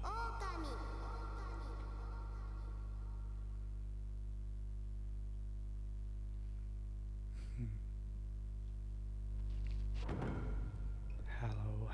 Okami. Hello.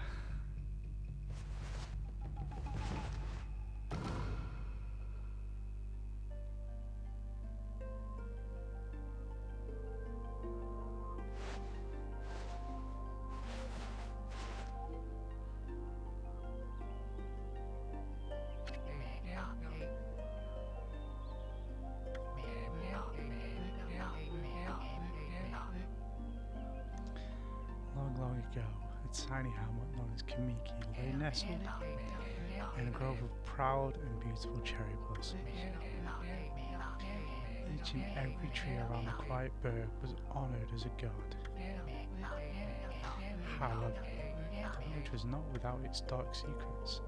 Long ago, a tiny hamlet known as Kamiki lay nestled in a grove of proud and beautiful cherry blossoms. Each and every tree around the quiet burg was honoured as a god. However, the village was not without its dark secrets.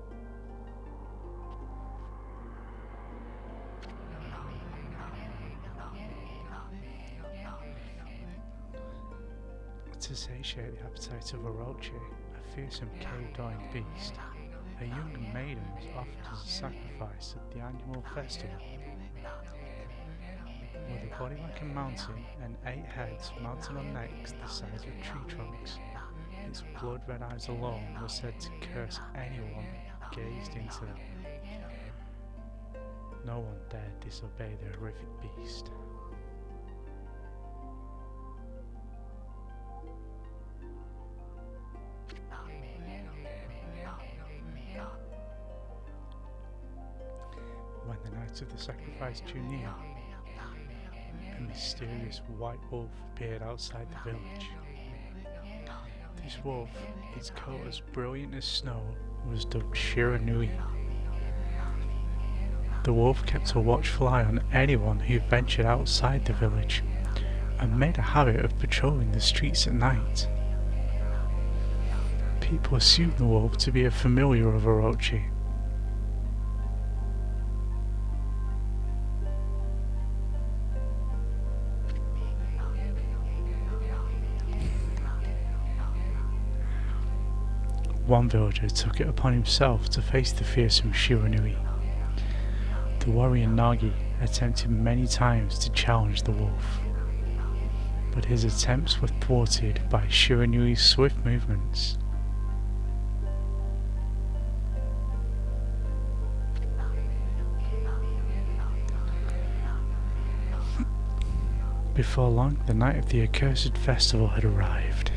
To satiate the appetite of Orochi, a fearsome cave-dwelling beast, a young maiden was offered as a sacrifice at the annual festival. With a body like a mountain and 8 heads mounted on necks the size of tree trunks, its blood-red eyes alone were said to curse anyone who gazed into them. No one dared disobey the horrific beast. When the night of the sacrifice drew near, a mysterious white wolf appeared outside the village. This wolf, its coat as brilliant as snow, was dubbed Shiranui. The wolf kept a watchful eye on anyone who ventured outside the village, and made a habit of patrolling the streets at night. People assumed the wolf to be a familiar of Orochi. One villager took it upon himself to face the fearsome Shiranui. The warrior Nagi attempted many times to challenge the wolf, but his attempts were thwarted by Shiranui's swift movements. Before long, the night of the accursed festival had arrived.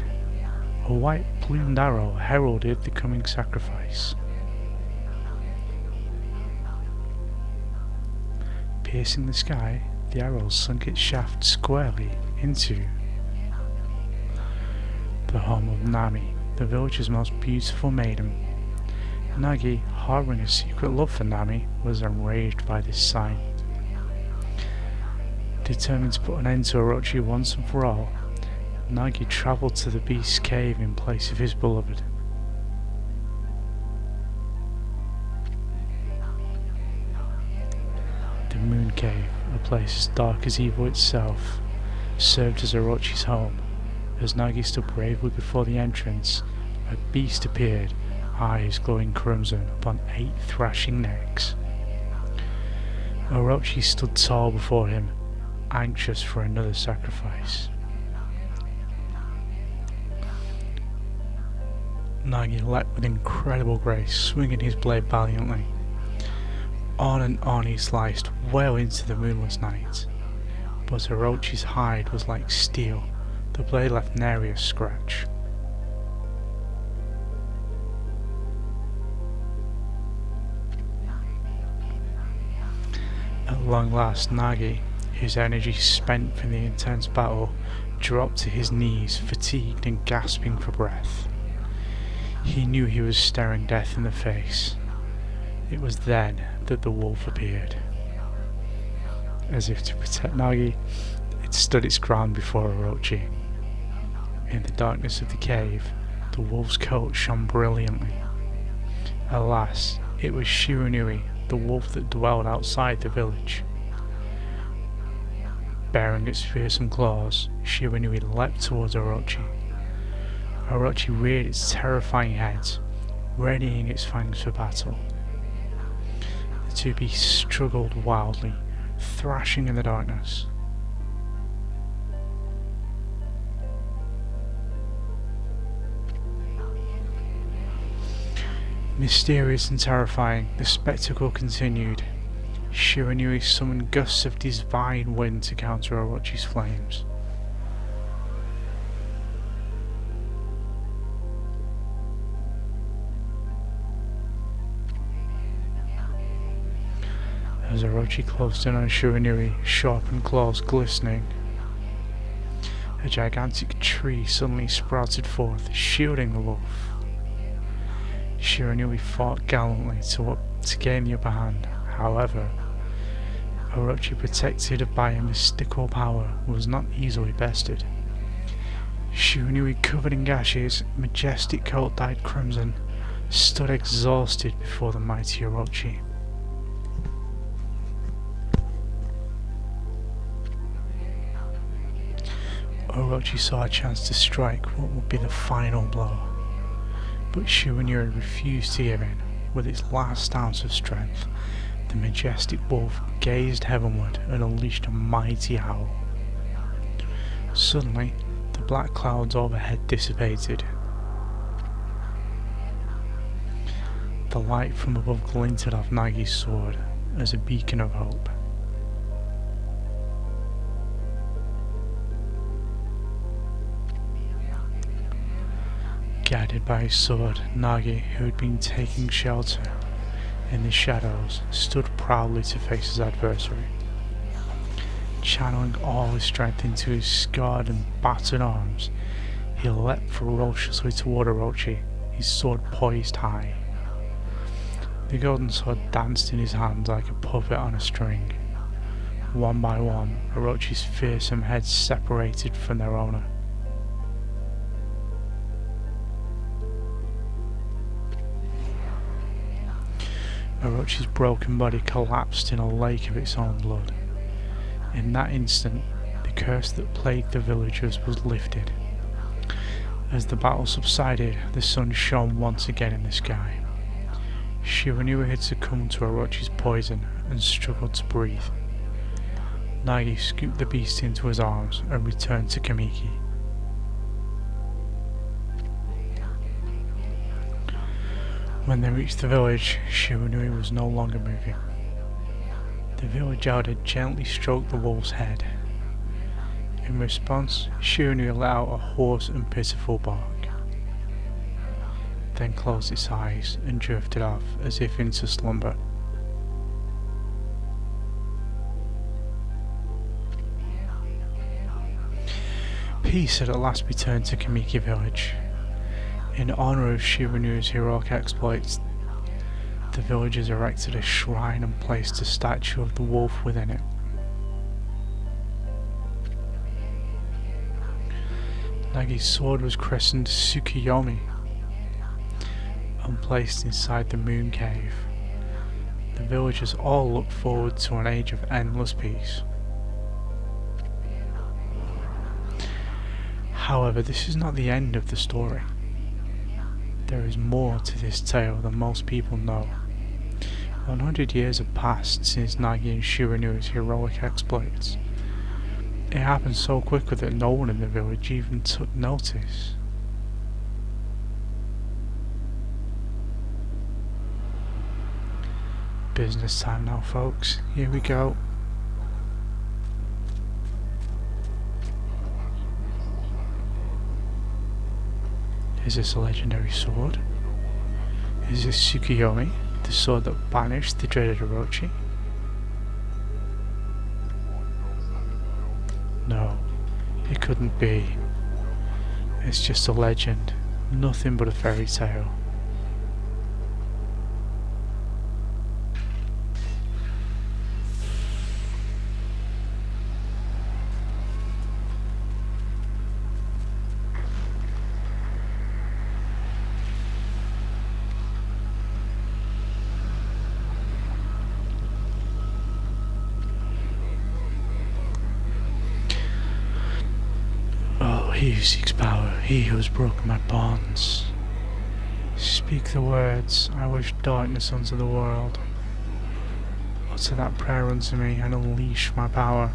A white plumed arrow heralded the coming sacrifice. Piercing the sky, the arrow sunk its shaft squarely into the home of Nami, the village's most beautiful maiden. Nagi, harbouring a secret love for Nami, was enraged by this sign. Determined to put an end to Orochi once and for all, Nagi travelled to the beast's cave in place of his beloved. The Moon Cave, a place as dark as evil itself, served as Orochi's home. As Nagi stood bravely before the entrance, a beast appeared, eyes glowing crimson upon 8 thrashing necks. Orochi stood tall before him, anxious for another sacrifice. Nagi leapt with incredible grace, swinging his blade valiantly. On he sliced well into the moonless night, but Orochi's hide was like steel. The blade left nary a scratch. At long last, Nagi, his energy spent from the intense battle, dropped to his knees, fatigued and gasping for breath. He knew he was staring death in the face. It was then that the wolf appeared. As if to protect Nagi, it stood its ground before Orochi. In the darkness of the cave, the wolf's coat shone brilliantly. Alas, it was Shiranui, the wolf that dwelled outside the village. Bearing its fearsome claws, Shiranui leapt towards Orochi. Orochi reared its terrifying head, readying its fangs for battle. The two beasts struggled wildly, thrashing in the darkness. Mysterious and terrifying, the spectacle continued. Shiranui summoned gusts of divine wind to counter Orochi's flames. As Orochi closed in on Shiranui, sharpened claws glistening, a gigantic tree suddenly sprouted forth, shielding the wolf. Shiranui fought gallantly to gain the upper hand. However, Orochi, protected by a mystical power, was not easily bested. Shiranui, covered in gashes, majestic coat dyed crimson, stood exhausted before the mighty Orochi. Orochi saw a chance to strike what would be the final blow, but Shiranui refused to give in. With its last ounce of strength, the majestic wolf gazed heavenward and unleashed a mighty howl. Suddenly, the black clouds overhead dissipated. The light from above glinted off Nagi's sword as a beacon of hope. Guided by his sword, Nagi, who had been taking shelter in the shadows, stood proudly to face his adversary. Channeling all his strength into his scarred and battered arms, he leapt ferociously toward Orochi, his sword poised high. The golden sword danced in his hands like a puppet on a string. One by one, Orochi's fearsome heads separated from their owner. Orochi's broken body collapsed in a lake of its own blood. In that instant, the curse that plagued the villagers was lifted. As the battle subsided, the sun shone once again in the sky. Shiranui had succumbed to Orochi's poison and struggled to breathe. Nagi scooped the beast into his arms and returned to Kamiki. When they reached the village, Shiranui was no longer moving. The village elder gently stroked the wolf's head. In response, Shiranui let out a hoarse and pitiful bark, then closed its eyes and drifted off as if into slumber. Peace had at last returned to Kamiki village. In honor of Shiranui's heroic exploits, the villagers erected a shrine and placed a statue of the wolf within it. Nagi's sword was christened Tsukuyomi and placed inside the moon cave. The villagers all looked forward to an age of endless peace. However, this is not the end of the story. There is more to this tale than most people know. 100 years have passed since Nagi and Shiranui's heroic exploits. It happened so quickly that no one in the village even took notice. business time now, folks. Here we go. Is this a legendary sword? Is this Tsukuyomi, the sword that banished the dreaded Orochi? No, it couldn't be. It's just a legend, nothing but a fairy tale. He who seeks power, he who has broken my bonds. Speak the words, I wish darkness unto the world. Utter that prayer unto me and unleash my power.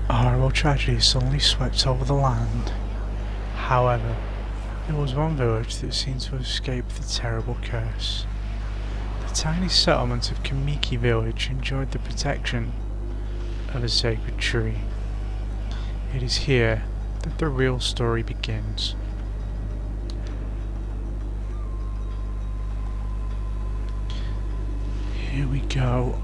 A horrible tragedy suddenly swept over the land. However, there was one village that seemed to have escaped the terrible curse. The tiny settlement of Kamiki village enjoyed the protection of a sacred tree. It is here that the real story begins. Here we go.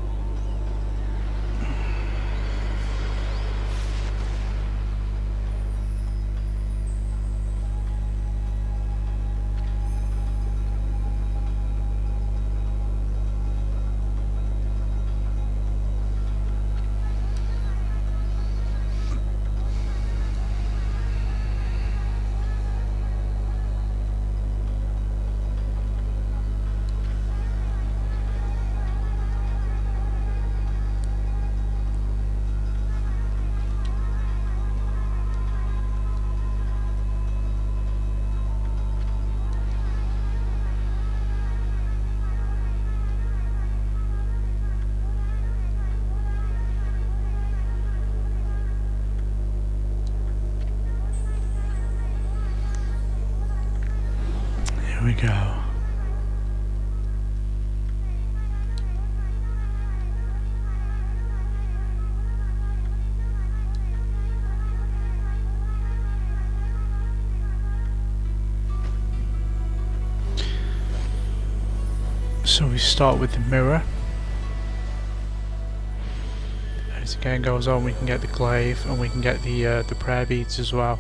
Here we go. So we start with the mirror. As the game goes on, we can get the glaive and we can get the prayer beads as well.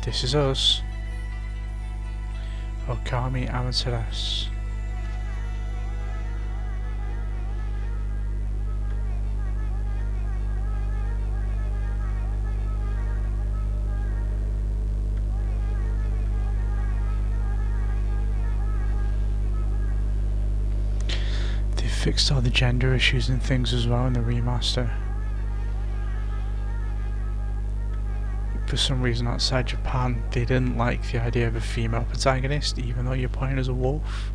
This is us. Okami Amaterasu. They fixed all the gender issues and things as well in the remaster. For some reason outside Japan, they didn't like the idea of a female protagonist, even though you're playing as a wolf.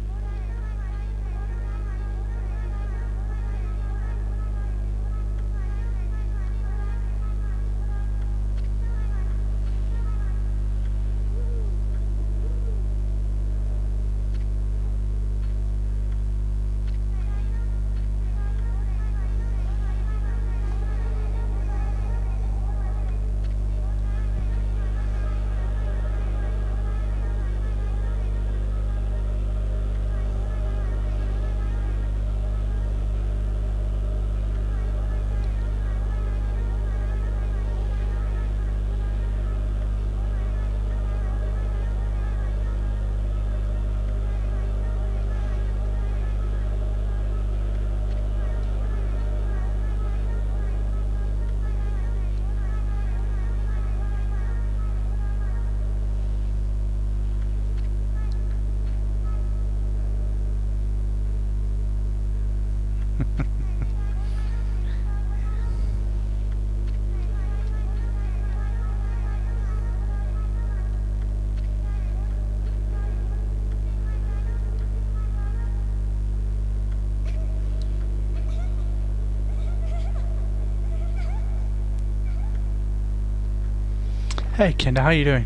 Hey Kinder, how you doing?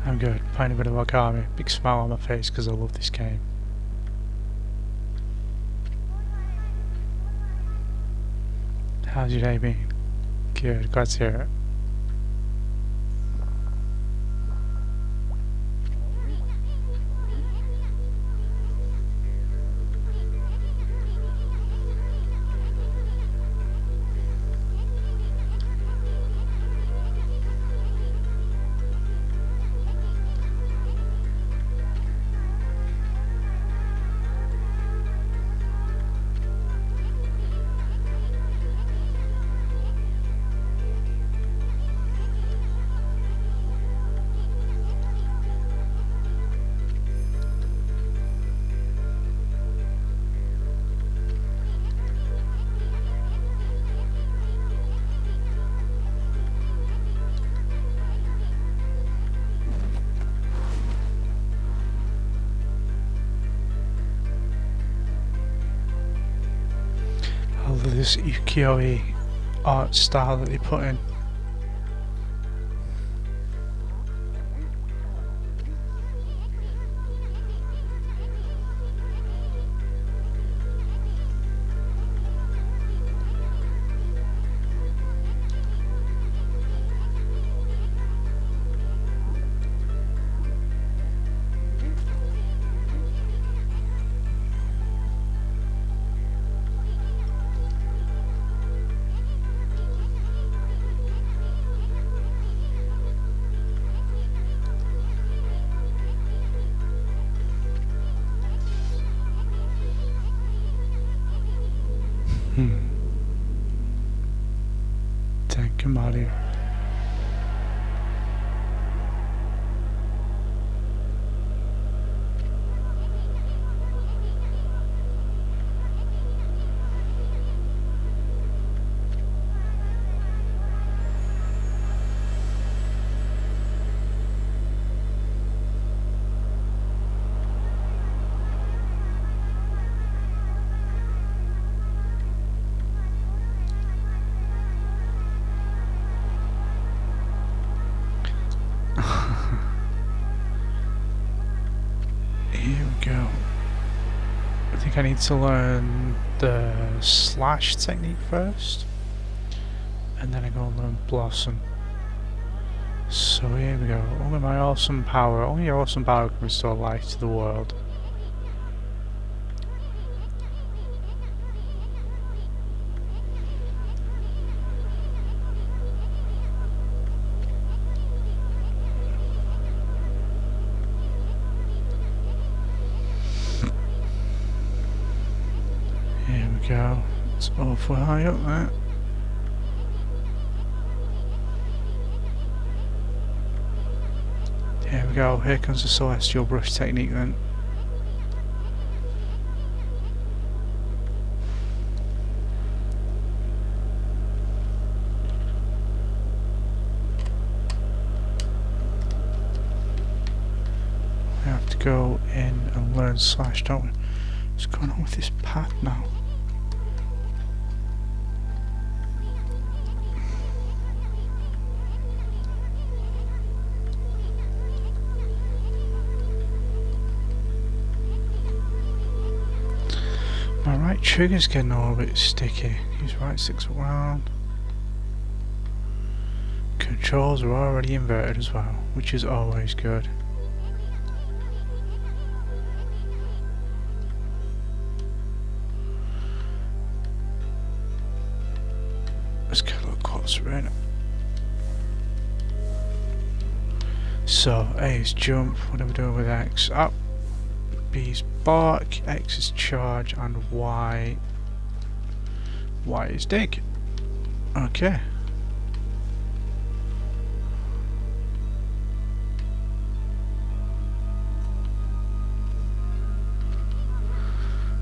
I'm good, playing a bit of Okami. Big smile on my face because I love this game. How's your day been? Good, glad to hear it. I love this ukiyo-e art style that they put in. Thank you, Mario. Here we go. I think I need to learn the slash technique first, and then I go and learn blossom. So here we go. Only my awesome power, only your awesome power can restore life to the world. Here we go. It's awful high up there. Here we go. Here comes the celestial brush technique then. We have to go in and learn slash, don't we? What's going on with this path now? My right trigger's getting a little bit sticky. Use right sticks around. Controls are already inverted as well, which is always good. Let's get a little closer in. So A is jump. What are we doing with X? Up. B is bark, X is charge, and Y is dig. Okay.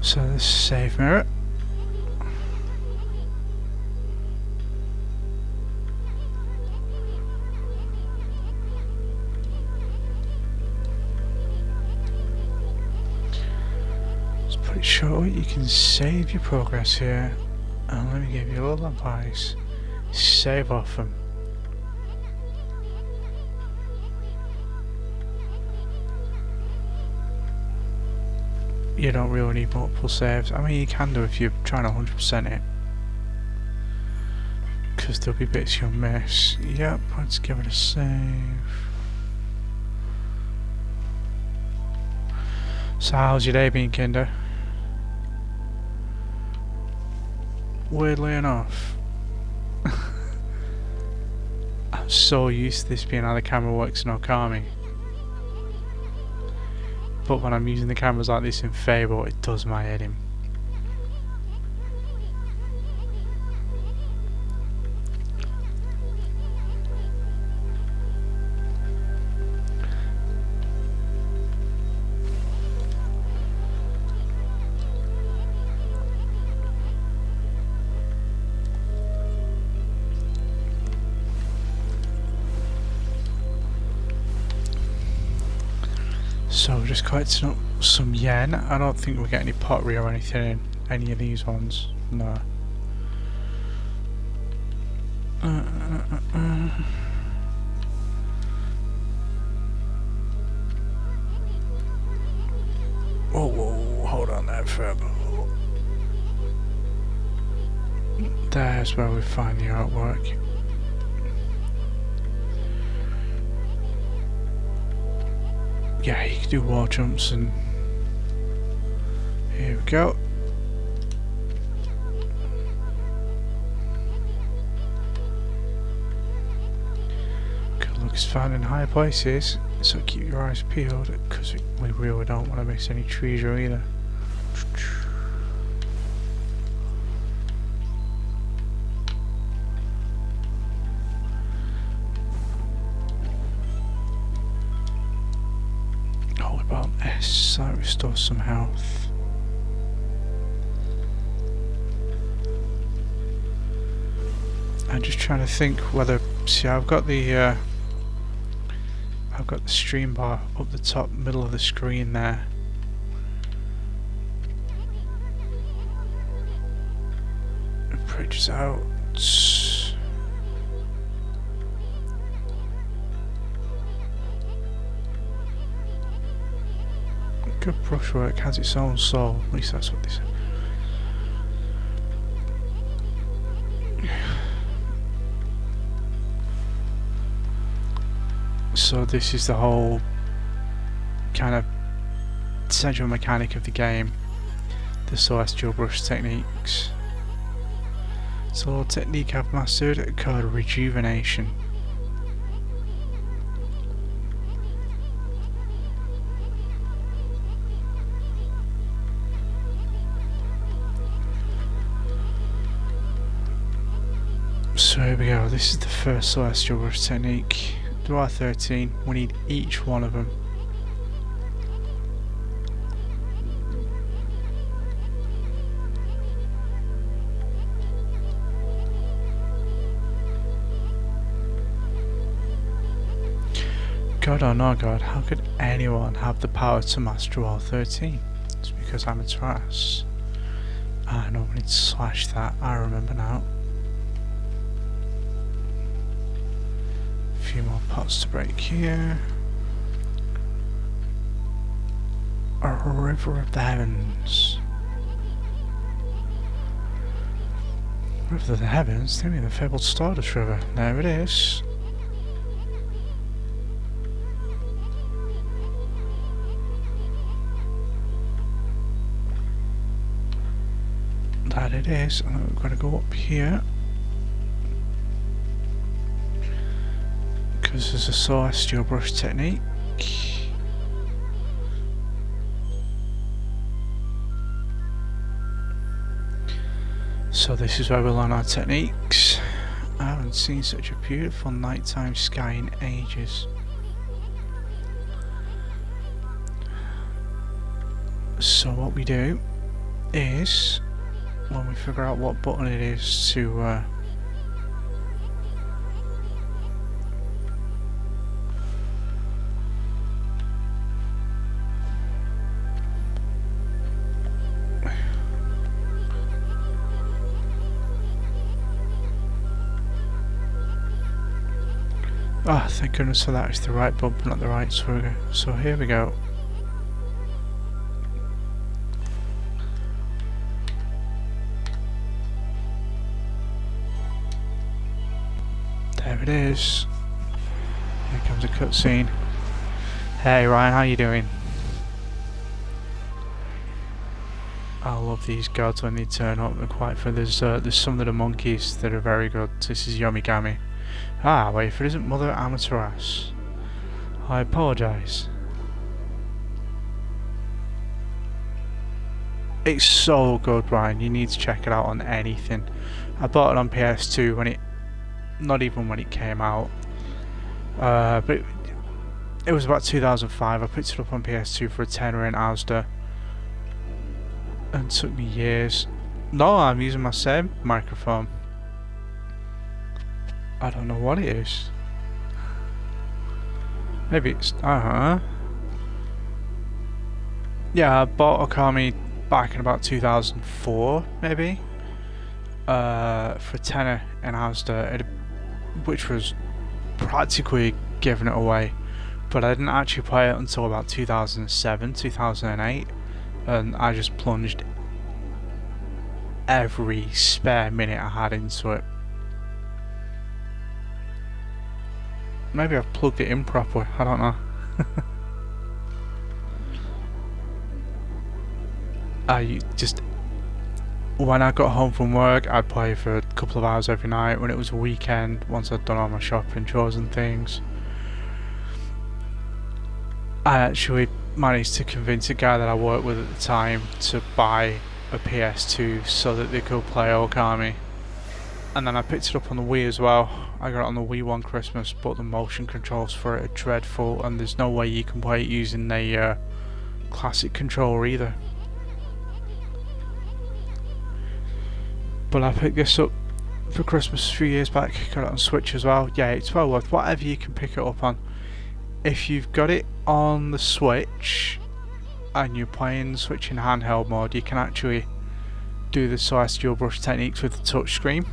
So this is save mirror. Pretty sure you can save your progress here, and let me give you a little advice: save often. you don't really need multiple saves. I mean, you can do if you're trying to 100% it, because there'll be bits you'll miss. Yep, let's give it a save. So how's your day been, Kinder? Weirdly enough, I'm so used to this being how the camera works in Okami. But when I'm using the cameras like this in Fable, it does my head in. So we're just collecting up some yen. I don't think we get any pottery or anything in any of these ones. No. Whoa, hold on there further. There's where we find the artwork. Yeah, you can do wall jumps, and here we go. Good luck is found in higher places, so keep your eyes peeled, because we really don't want to miss any treasure either. So that restores some health. I'm just trying to think whether, see, I've got the stream bar up the top middle of the screen there. It bridges out. Good brushwork has its own soul, at least that's what they say. So this is the whole kind of central mechanic of the game, the celestial brush techniques. So a technique I've mastered called rejuvenation. So here we go, this is the first celestial brush technique. There are 13, we need each one of them. God or no God, how could anyone have the power to master all 13? It's because I'm a trash. Ah, no, we need to slash that, I remember now. A few more pots to break here. A river of the heavens. River of the heavens? Tell me the fabled Stardust River. There it is. That it is. And then we've got to go up here. Because there's a celestial brush technique. So this is where we learn our techniques. I haven't seen such a beautiful nighttime sky in ages. So what we do is, when we figure out what button it is to ah, thank goodness for that, it's the right bump, not the right trigger. So here we go. There it is. Here comes a cutscene. Hey Ryan, how you doing? I love these gods when they turn up. They're quite fun. There's some of the monkeys that are very good. This is Yomigami. Ah, wait, if it isn't Mother Amaterasu, I apologise. It's so good, Ryan. You need to check it out on anything. I bought it on PS2 when not even when it came out. But it was about 2005. I picked it up on PS2 for a tenner in Asda. And it took me years. No, I'm using my same microphone. I don't know what it is. Maybe it's... Yeah, I bought Okami back in about 2004, maybe. For tenner in Asda, which was practically giving it away. But I didn't actually play it until about 2007, 2008. And I just plunged every spare minute I had into it. Maybe I've plugged it in properly, I don't know. When I got home from work, I'd play for a couple of hours every night. When it was a weekend, once I'd done all my shopping chores and things, I actually managed to convince a guy that I worked with at the time to buy a PS2 so that they could play Okami. And then I picked it up on the Wii as well. I got it on the Wii one Christmas, but the motion controls for it are dreadful, and there's no way you can play it using the classic controller either. But I picked this up for Christmas a few years back, got it on Switch as well. Yeah, it's well worth whatever you can pick it up on. If you've got it on the Switch and you're playing Switch in handheld mode, you can actually do the celestial brush techniques with the touchscreen.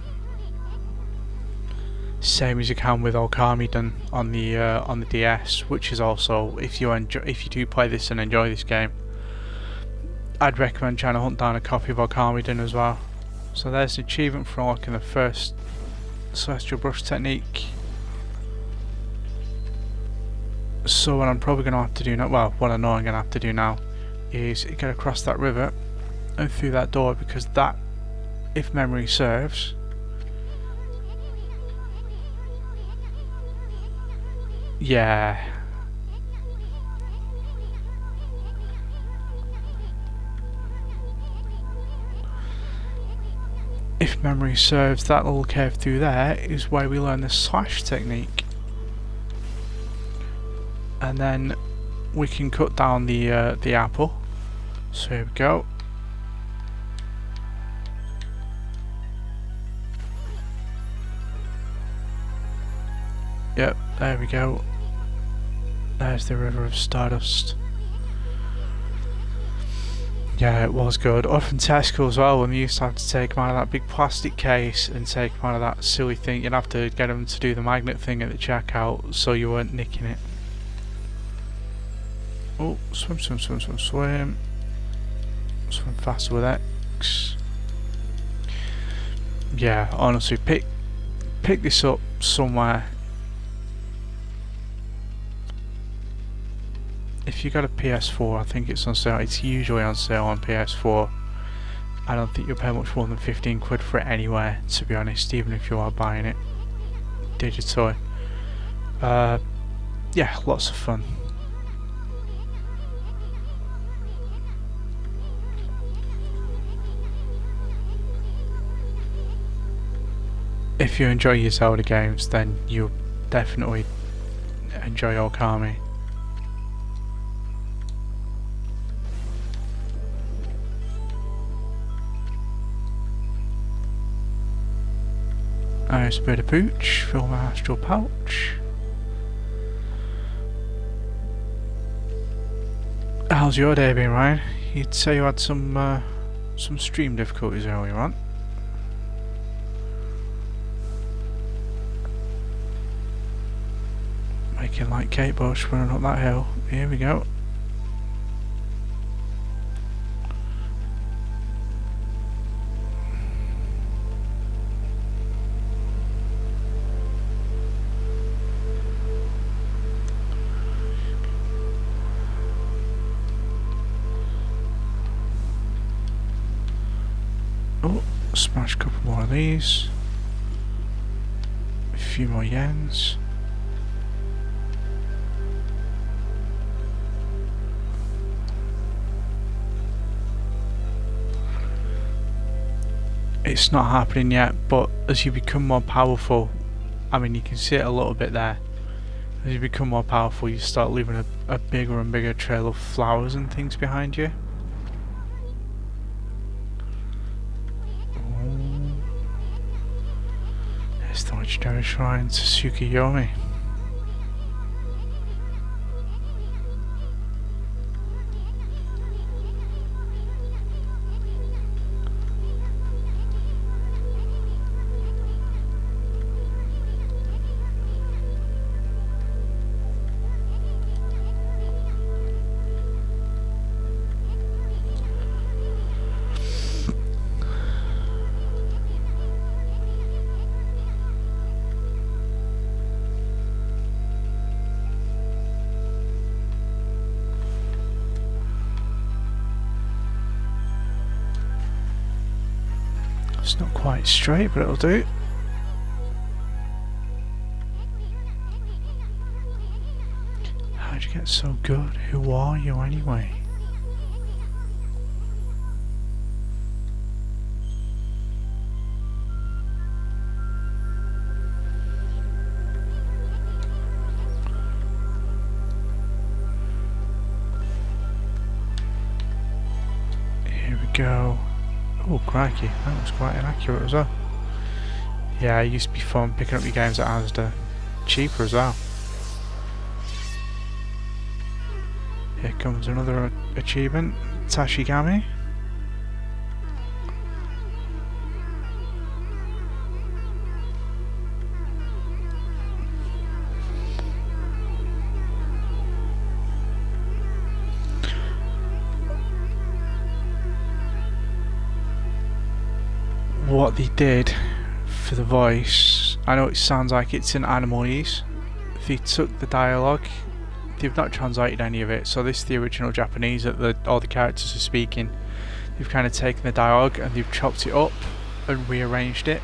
Same as you can with Okami done on the DS, which is also, if you do play this and enjoy this game, I'd recommend trying to hunt down a copy of Okami done as well. So there's the achievement for unlocking the first celestial brush technique. So what I'm probably going to have to do now, well, what I know I'm going to have to do now, is get across that river and through that door, because that, if memory serves, yeah. If memory serves, that little cave through there is where we learn the slash technique. And then we can cut down the apple. So here we go. Yep, there we go. There's the River of Stardust. Yeah, it was good. Up in Tesco as well, when we used to have to take them out of that big plastic case and take them out of that silly thing, you'd have to get them to do the magnet thing at the checkout so you weren't nicking it. Oh, swim, swim, swim, swim, swim. Swim faster with X. Yeah, honestly, pick this up somewhere. If you got a PS4, I think it's on sale. It's usually on sale on PS4. I don't think you'll pay much more than 15 quid for it anywhere, to be honest, even if you are buying it digitally. Yeah, lots of fun. If you enjoy your Zelda games, then you'll definitely enjoy Okami. Nice bit of pooch, fill my astral pouch. How's your day been, Ryan? You'd say you had some stream difficulties earlier on. Making like Kate Bush running up that hill. Here we go. Smash a couple more of these. A few more yens. It's not happening yet, but as you become more powerful, I mean you can see it a little bit there. As you become more powerful, you start leaving a bigger and bigger trail of flowers and things behind you. There's the legendary shrine to Tsukuyomi. It's not quite straight, but it'll do. How'd you get so good? Who are you anyway? Here we go. Oh crikey, that was quite inaccurate as well. Yeah, it used to be fun picking up your games at Asda. Cheaper as well. Here comes another achievement, Tashigami. What they did for the voice, I know it sounds like it's in Animalese. They took the dialogue, they've not translated any of it, so this is the original Japanese that all the characters are speaking. They've kind of taken the dialogue and they've chopped it up and rearranged it.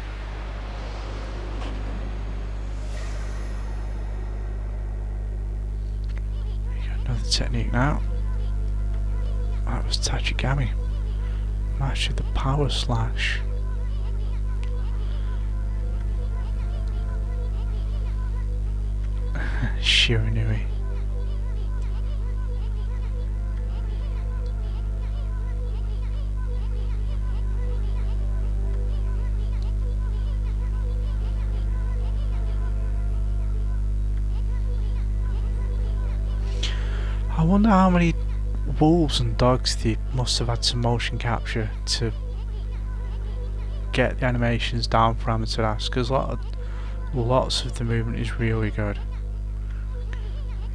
We got another technique now. That was Tachigami. Mastered the power slash. Shiranui. I wonder how many wolves and dogs they must have had to motion capture to get the animations down for Amaterasu, because lots of the movement is really good.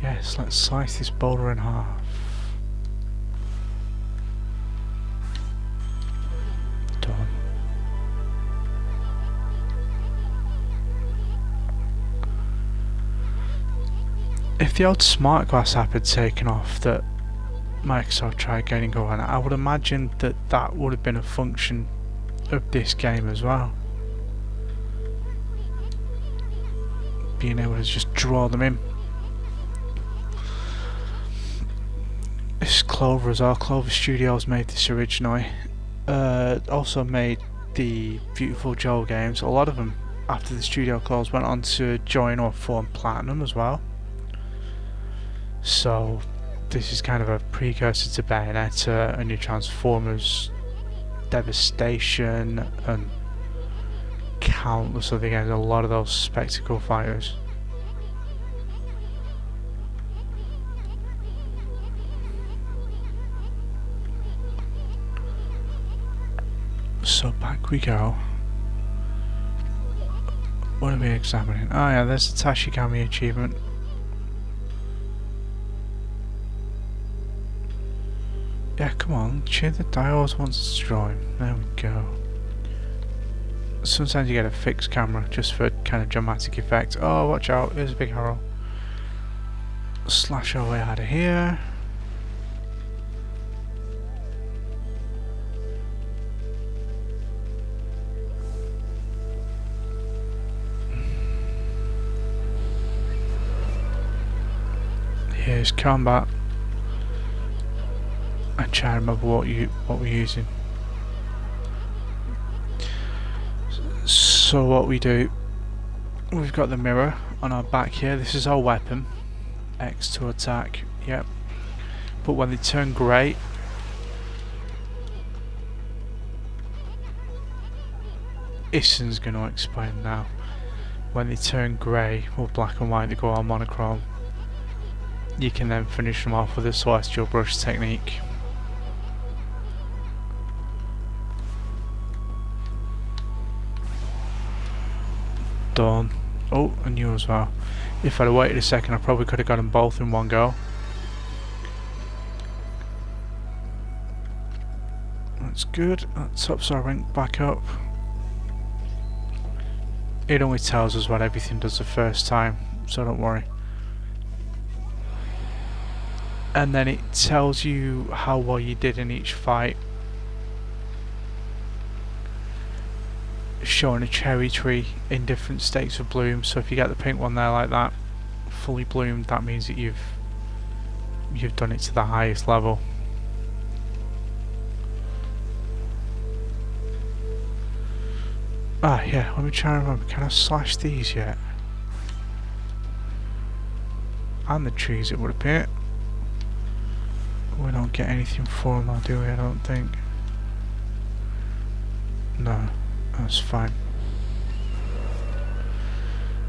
Yes, let's slice this boulder in half. Done. If the old smart glass app had taken off that Microsoft tried getting going, I would imagine that would have been a function of this game as well. Being able to just draw them in. This is Clover as well. Clover Studios made this originally. Also made the Beautiful Joe games. A lot of them, after the studio closed, went on to join or form Platinum as well. So this is kind of a precursor to Bayonetta and your Transformers, Devastation, and countless other games. A lot of those spectacle fighters. So back we go. What are we examining? Oh yeah, there's the Tashigami achievement. Yeah, come on, cheer the dials once it's drawing. There we go. Sometimes you get a fixed camera just for kind of dramatic effect. Oh, watch out, there's a big arrow. Slash our way out of here. is combat. And try and remember what we're using. So what we do, we've got the mirror on our back here. This is our weapon. X to attack. Yep. But when they turn grey, Issen's going to explain now. When they turn grey or black and white, they go all monochrome. You can then finish them off with a celestial brush technique. Done. Oh, and you as well. If I'd have waited a second, I probably could have got them both in one go. That's good. That tops our rank back up. It only tells us what everything does the first time, so don't worry. And then it tells you how well you did in each fight. Showing a cherry tree in different states of bloom, so if you get the pink one there like that, fully bloomed, that means that you've done it to the highest level. Ah yeah, let me try and remember, can I slash these yet? And the trees, it would appear. We don't get anything for them now, do we? I don't think. No, that's fine.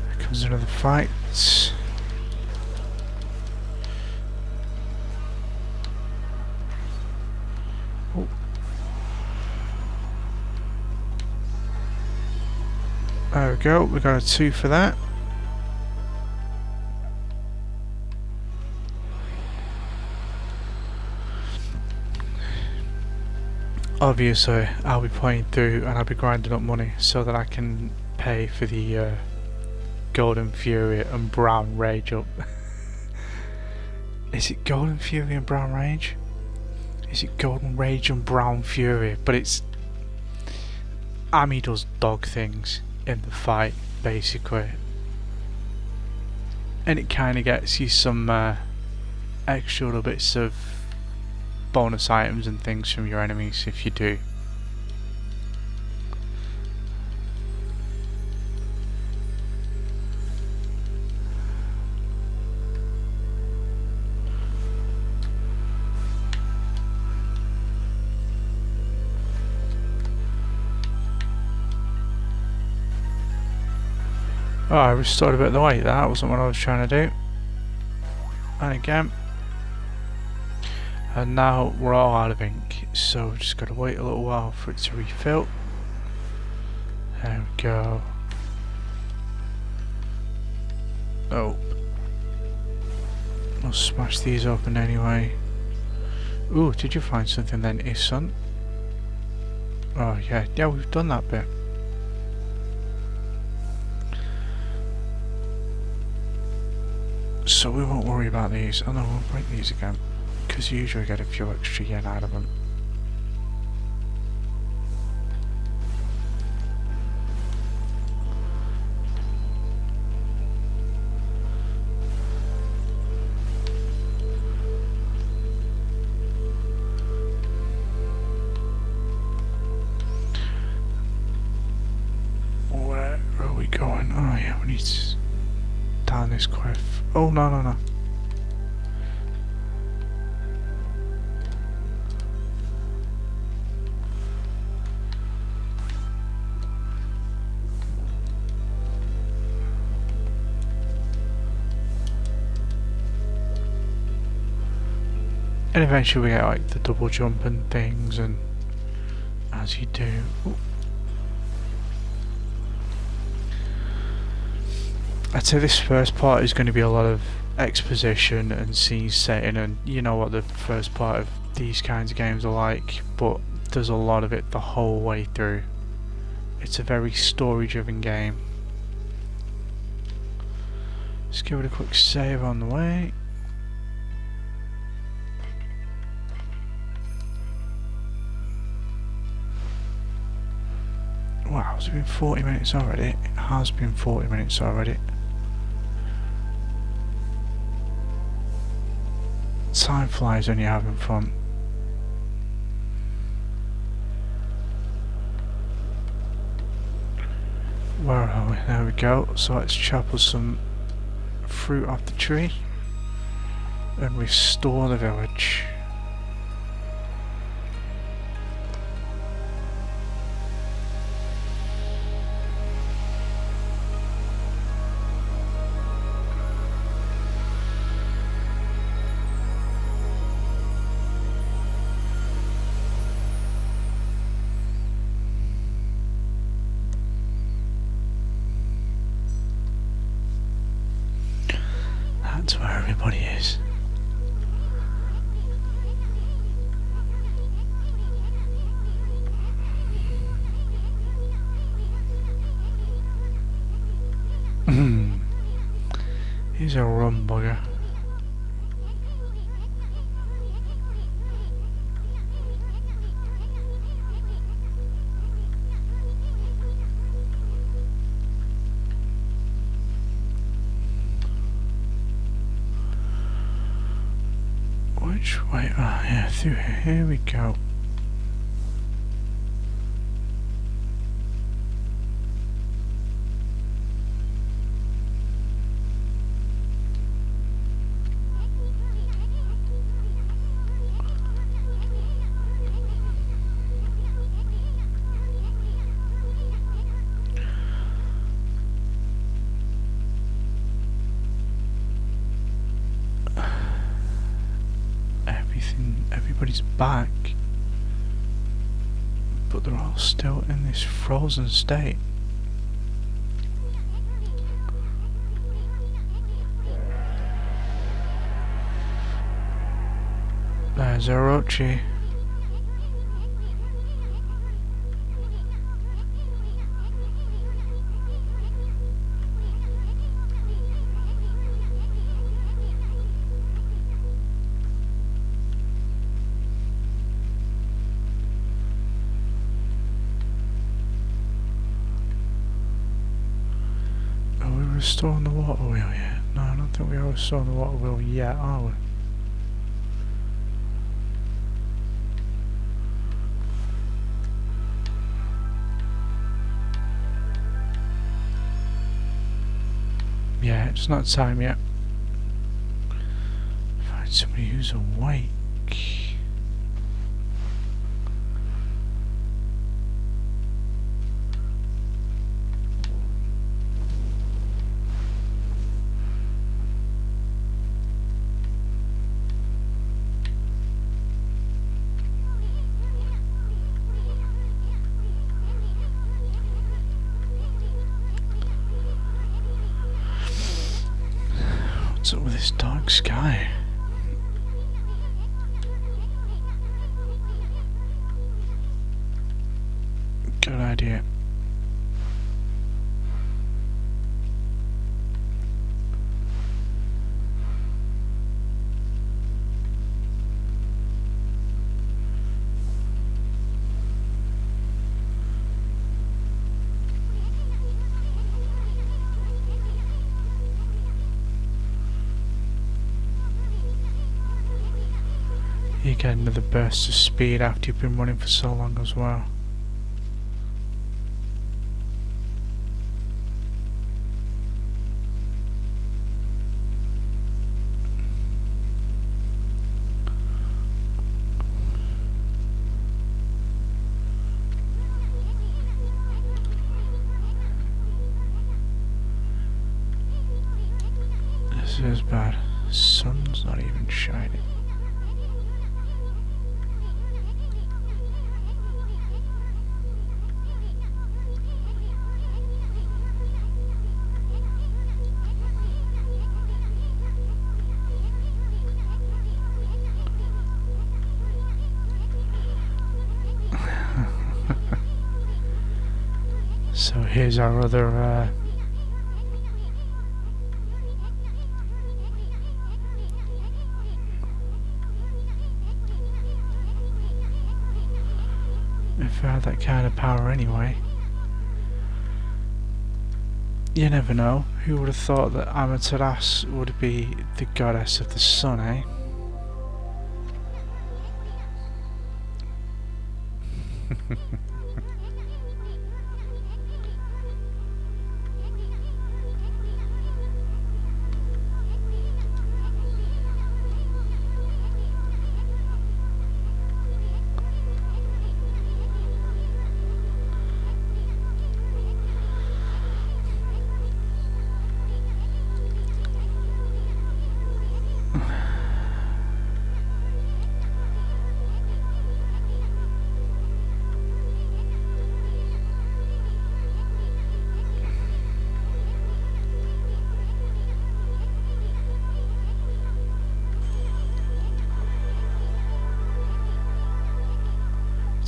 Here comes another fight. Oh. There we go, we got a 2 for that. Obviously, I'll be playing through and I'll be grinding up money so that I can pay for the Golden Fury and Brown Rage up. Is it Golden Fury and Brown Rage? Is it Golden Rage and Brown Fury? But it's... Ami does dog things in the fight, basically. And it kind of gets you some extra little bits of bonus items and things from your enemies if you do. Oh, I restored a bit of the weight. That wasn't what I was trying to do. And again. And now we're all out of ink, so we've just got to wait a little while for it to refill. There we go. Oh. I'll smash these open anyway. Ooh, did you find something then, Isun? Oh yeah, yeah, we've done that bit. So we won't worry about these. Oh no, we'll break these again, because you usually get a few extra yen out of them. Where are we going? Oh yeah, we need to down this cliff. Oh no no no. And eventually we get like the double jump and things, and as you do. Ooh. I'd say this first part is going to be a lot of exposition and scene setting, and you know what the first part of these kinds of games are like, but there's a lot of it the whole way through. It's a very story driven game. Just give it a quick save on the way. Wow, it's been 40 minutes already. It has been 40 minutes already. Time flies when you're having fun. Where are we? There we go. So let's chop us some fruit off the tree and restore the village. That's where everybody is. He's a rum bugger. Which way? Oh yeah, through here. Here we go. Everybody's back, but they're all still in this frozen state. There's Orochi. Restoring the water wheel yet? No, I don't think we are restoring the water wheel yet, are we? Yeah, it's not time yet. Find somebody who's awake. What's up with this dark sky? Good idea. You get another burst of speed after you've been running for so long as well. This is bad. Sun's not even shining. So here's our other if I had that kind of power anyway. You never know. Who would have thought that Amaterasu would be the goddess of the sun, eh?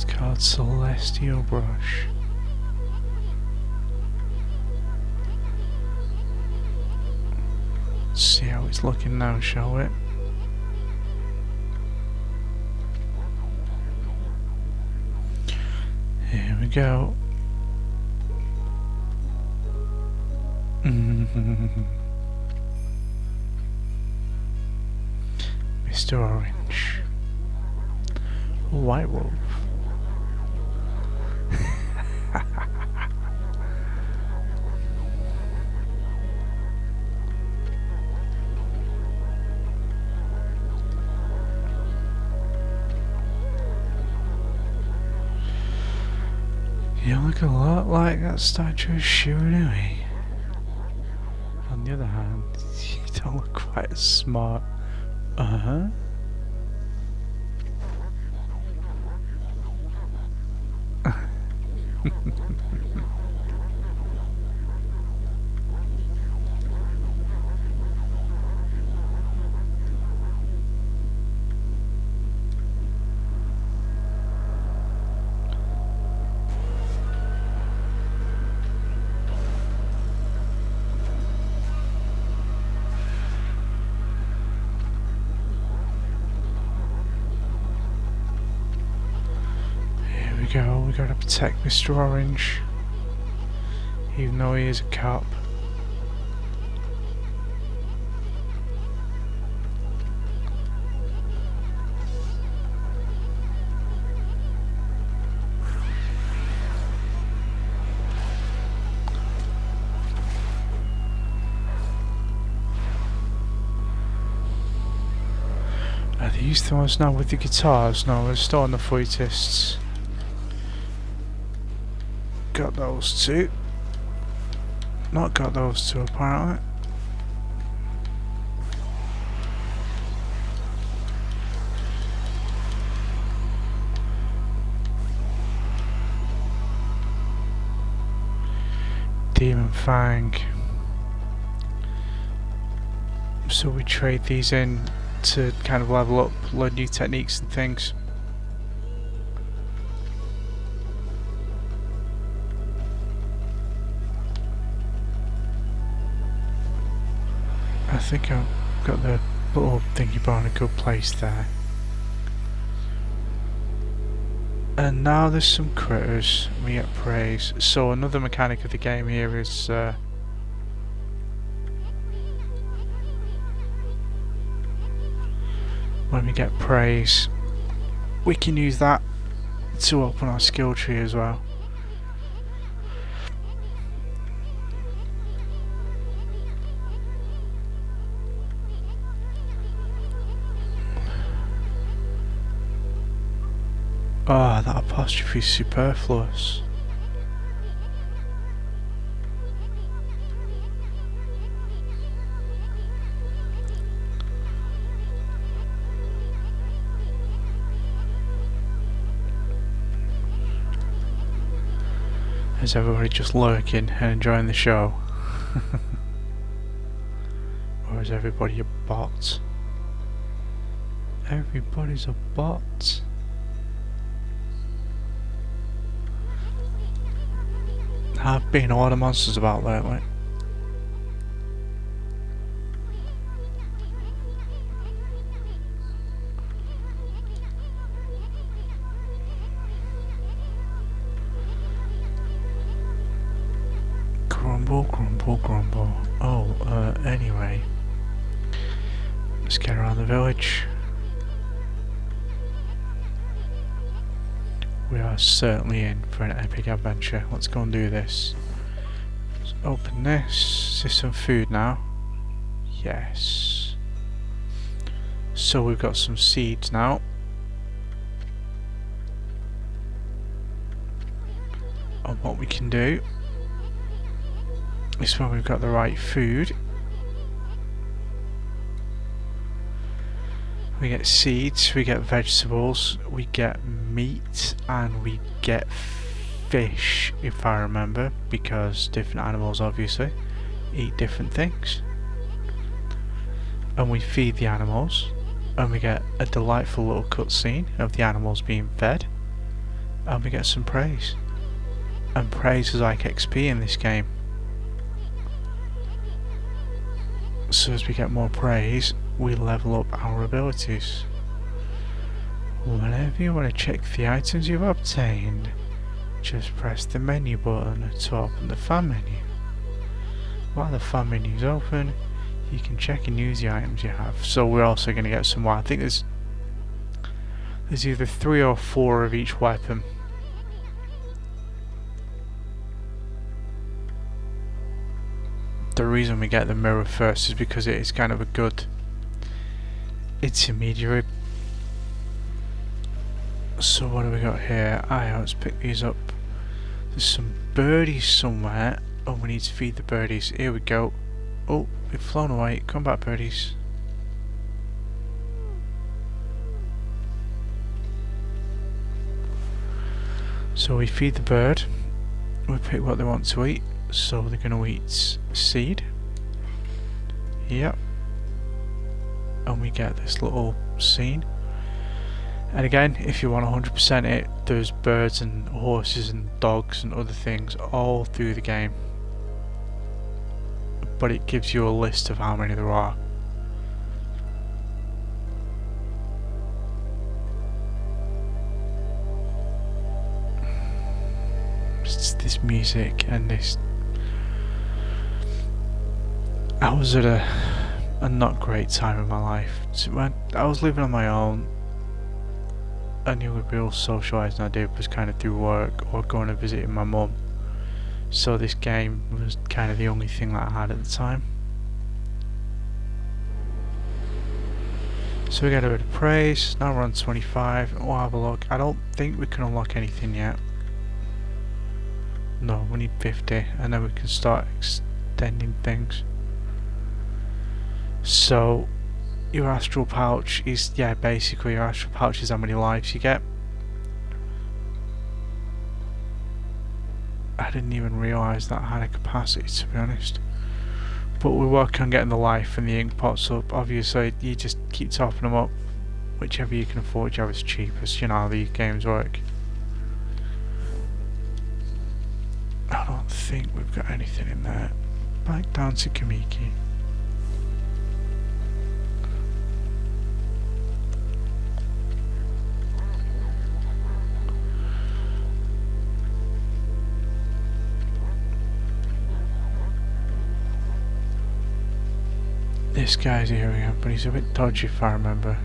It's called Celestial Brush. Let's see how it's looking now, shall we? Here we go. Mr. Orange. White Wolf. You look a lot like that statue of Shiranui. On the other hand, you don't look quite as smart. Uh-huh. We gotta protect Mr. Orange, even though he is a cop. Are these the ones now with the guitars? No, we're still on the flutists. Got those two. Not got those two apparently. Demon Fang. So we trade these in to kind of level up, learn new techniques and things. I think I've got the little thingy bar in a good place there. And now there's some critters, we get praise. So another mechanic of the game here is when we get praise, we can use that to open our skill tree as well. Ah, that apostrophe is superfluous. Is everybody just lurking and enjoying the show? Or is everybody a bot? Everybody's a bot. Have been a lot of monsters about lately. Grumble, grumble, grumble. Oh, anyway. Let's get around the village. We are certainly in for an epic adventure. Let's go and do this. Let's open this. Is this some food now? Yes. So we've got some seeds now. And what we can do is when we've got the right food, we get seeds, we get vegetables, we get meat, and we get fish, if I remember, because different animals obviously eat different things. And we feed the animals, and we get a delightful little cutscene of the animals being fed. and we get some praise. And praise is like XP in this game. So as we get more praise, we level up our abilities. Whenever you want to check the items you've obtained, just press the menu button to open the fan menu. While the fan menu is open, you can check and use the items you have. So we're also going to get some more. I think there's either 3 or 4 of each weapon. The reason we get the mirror first is because it is kind of a good intermediary. So what do we got here? Let's pick these up. There's some birdies somewhere. Oh, we need to feed the birdies. Here we go. Oh, they've flown away. Come back, birdies. So we feed the bird. We pick what they want to eat. So they're going to eat seed. Yep. And we get this little scene. And again, if you want 100% it, there's birds and horses and dogs and other things all through the game. But it gives you a list of how many there are. It's this music and this. I was at a not great time in my life. When I was living on my own, and the only real socialising I did was kind of through work or going and visiting my mum. So this game was kind of the only thing that I had at the time. So we got a bit of praise. Now we're on 25. We'll have a look. I don't think we can unlock anything yet. No, we need 50, and then we can start extending things. So your astral pouch is, basically your astral pouch is how many lives you get. I didn't even realise that I had a capacity, to be honest. But we work on getting the life and the ink pots up. Obviously you just keep topping them up, whichever you can afford, whichever's cheapest. You know how these games work. I don't think we've got anything in there. Back down to Kamiki. This guy's here again, but he's a bit dodgy if I remember.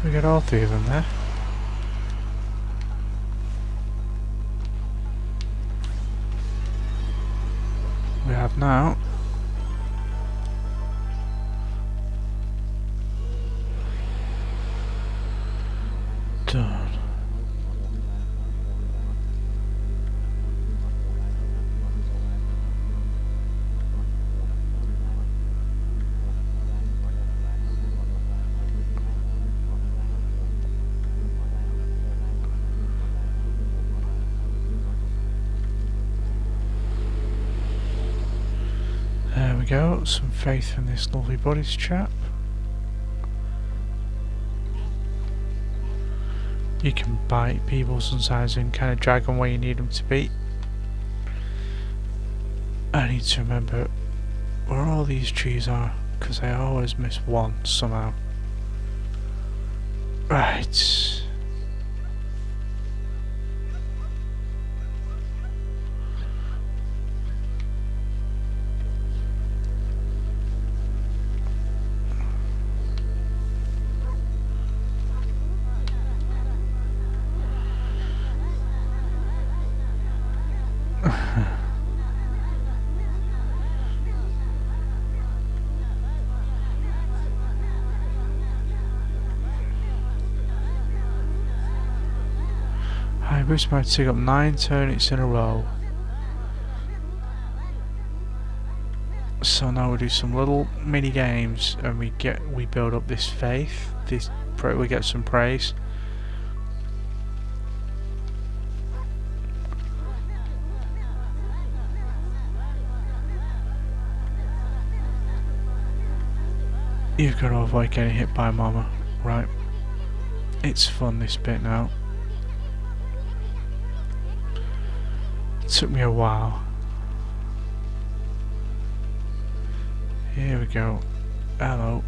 We got all 3 of them there. We have now done. There we go, some faith in this lovely Buddhist chap. You can bite people sometimes and kind of drag them where you need them to be. I need to remember where all these trees are, because I always miss one somehow. Right. Bruce might take up 9 turnips in a row. So now we do some little mini games and we build up this faith. We get some praise. You've got to avoid getting hit by Mama. Right. It's fun this bit now. It took me a while. Here we go. Hello.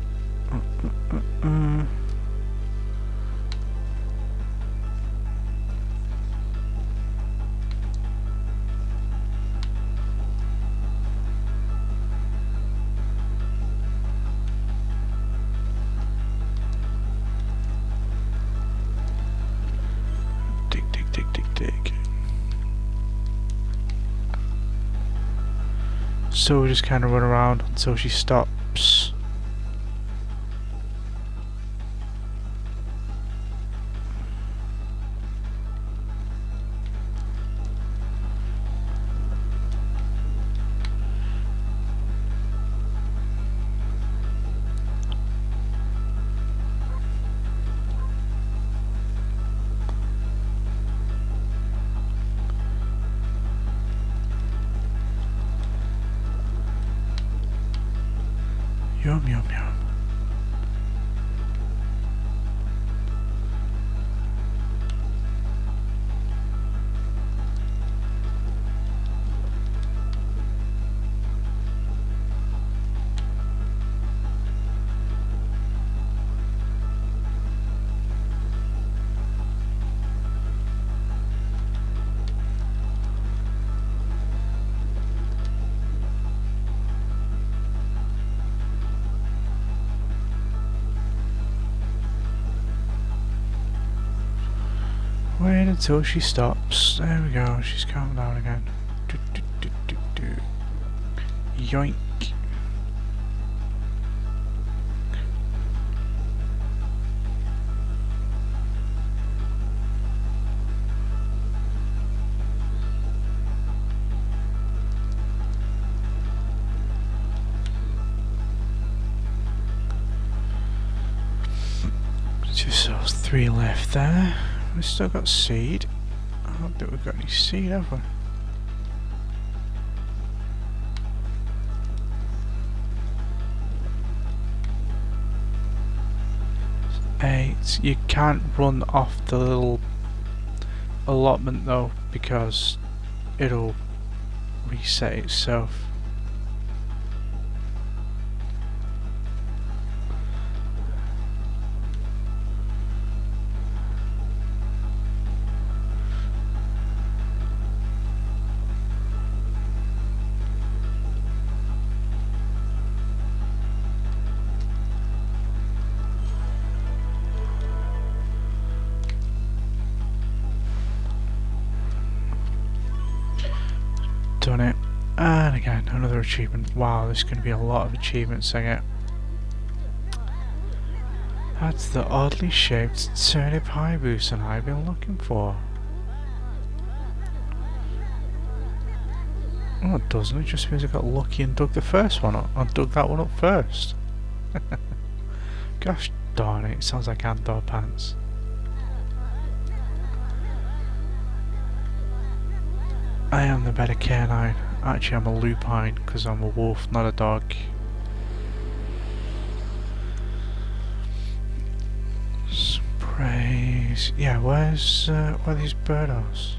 Dig. So we just kind of run around until she stops. Yum yum yum. Wait until she stops. There we go, she's calmed down again. Yoink. Just those 3 left there. We've still got seed. I don't think we've got any seed, have we? 8. You can't run off the little allotment though, because it'll reset itself. Done it. And again, another achievement. Wow, there's going to be a lot of achievements I get. That's the oddly shaped turnip high boost that I've been looking for. Oh, it doesn't. It just means I got lucky and dug the first one up. I dug that one up first. Gosh darn it, it sounds like Andor pants. I am the better canine. Actually, I'm a lupine because I'm a wolf, not a dog. Sprays. Yeah, where are these birdos?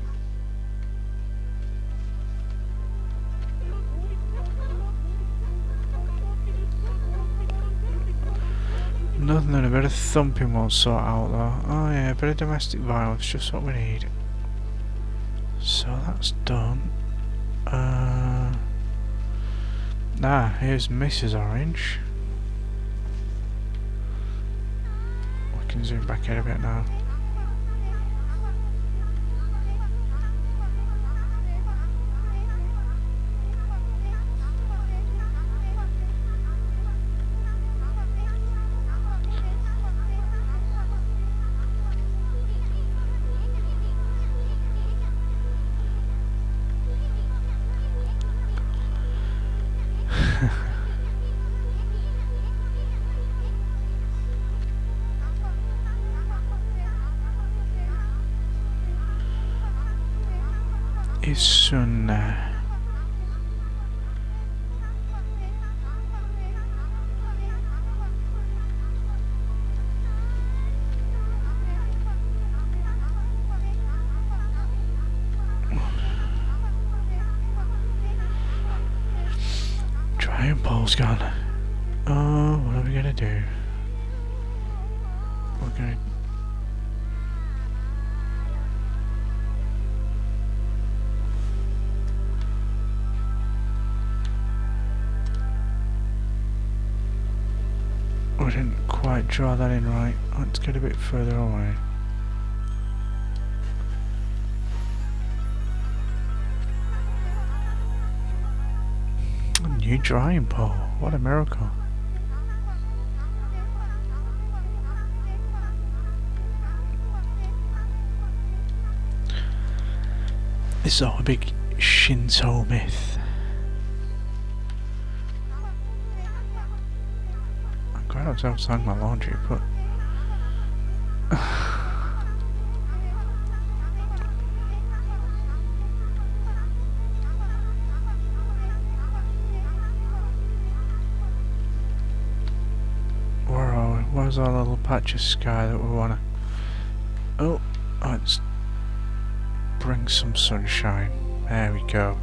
Nothing that a bit of thumping won't sort out though. Oh yeah, a bit of domestic violence, just what we need. So that's done. Here's Mrs. Orange. We can zoom back in a bit now. Isuna. Iron pole's gone. Oh, what are we gonna do? We're gonna... I didn't quite draw that in right. Let's get a bit further away. A new drying pole. What a miracle. This is all a big Shinto myth. I'm glad I was outside my laundry, but... Where are we? Where's our little patch of sky that we wanna... Oh, let's bring some sunshine. There we go.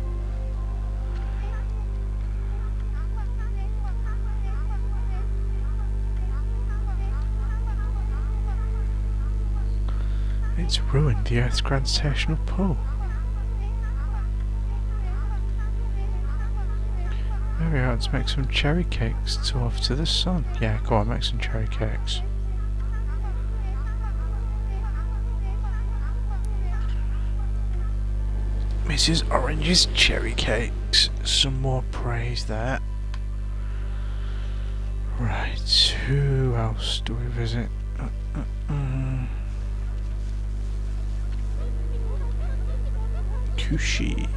It's ruined the Earth's gravitational pull. There we are, let's make some cherry cakes to off to the sun. Yeah, go on, make some cherry cakes. Mrs. Orange's cherry cakes. Some more praise there. Right, who else do we visit? Kushi.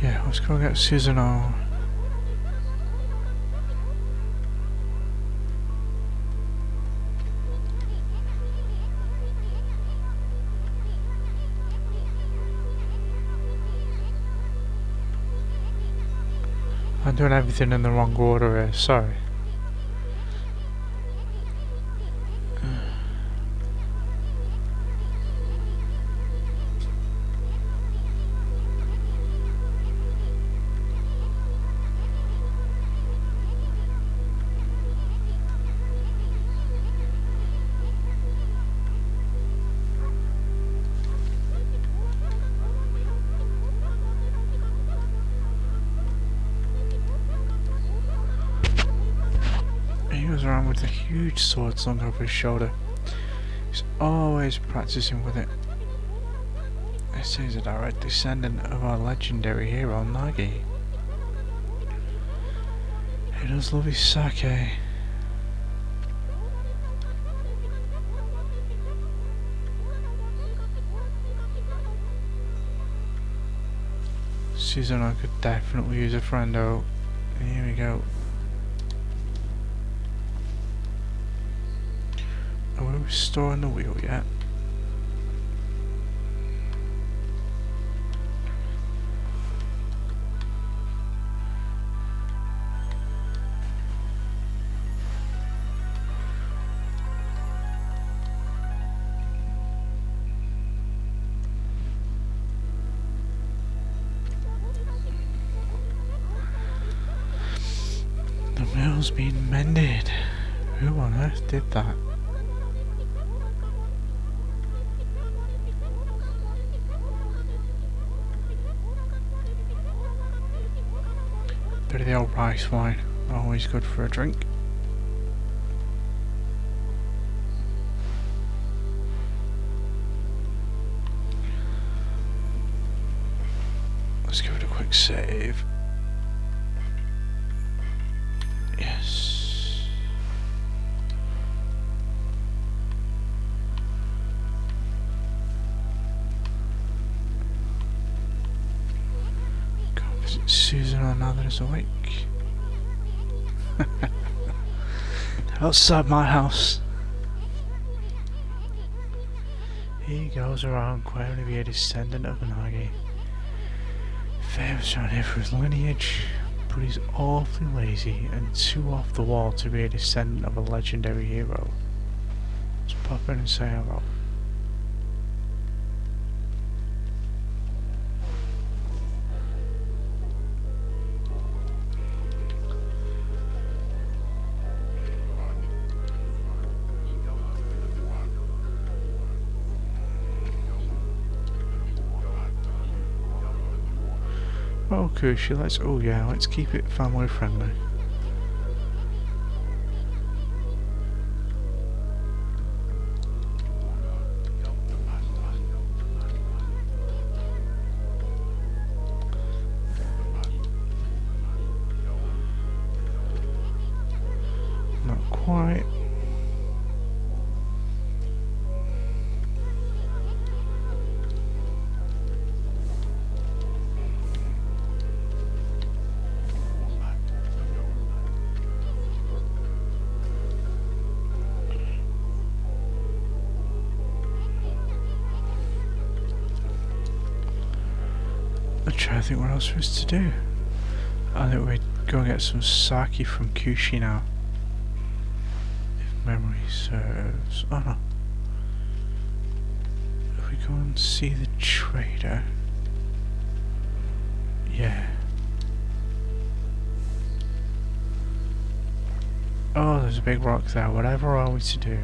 Yeah, let's go get Susanoo. I'm doing everything in the wrong order here, sorry. He goes around with a huge sword slung over his shoulder. He's always practicing with it. This is a direct descendant of our legendary hero Nagi. He does love his sake. Susanoo could definitely use a friendo. Here we go. Are we restoring the wheel yet? The wheel's been mended. Who on earth did that? Bit of the old rice wine, always good for a drink. Let's give it a quick save. Yes. Go visit Susanoo now that it's awake. Outside my house. He goes around claiming to be a descendant of Nagi. Famous around here for his lineage, but he's awfully lazy and too off the wall to be a descendant of a legendary hero. Let's pop in and say hello. Oh, Kushi, let's keep it family friendly. Not quite. I'm trying to think what else there is to do. I think we go and get some sake from Kushi now. If memory serves. Oh no. If we go and see the trader. Yeah. Oh, there's a big rock there. Whatever are we to do?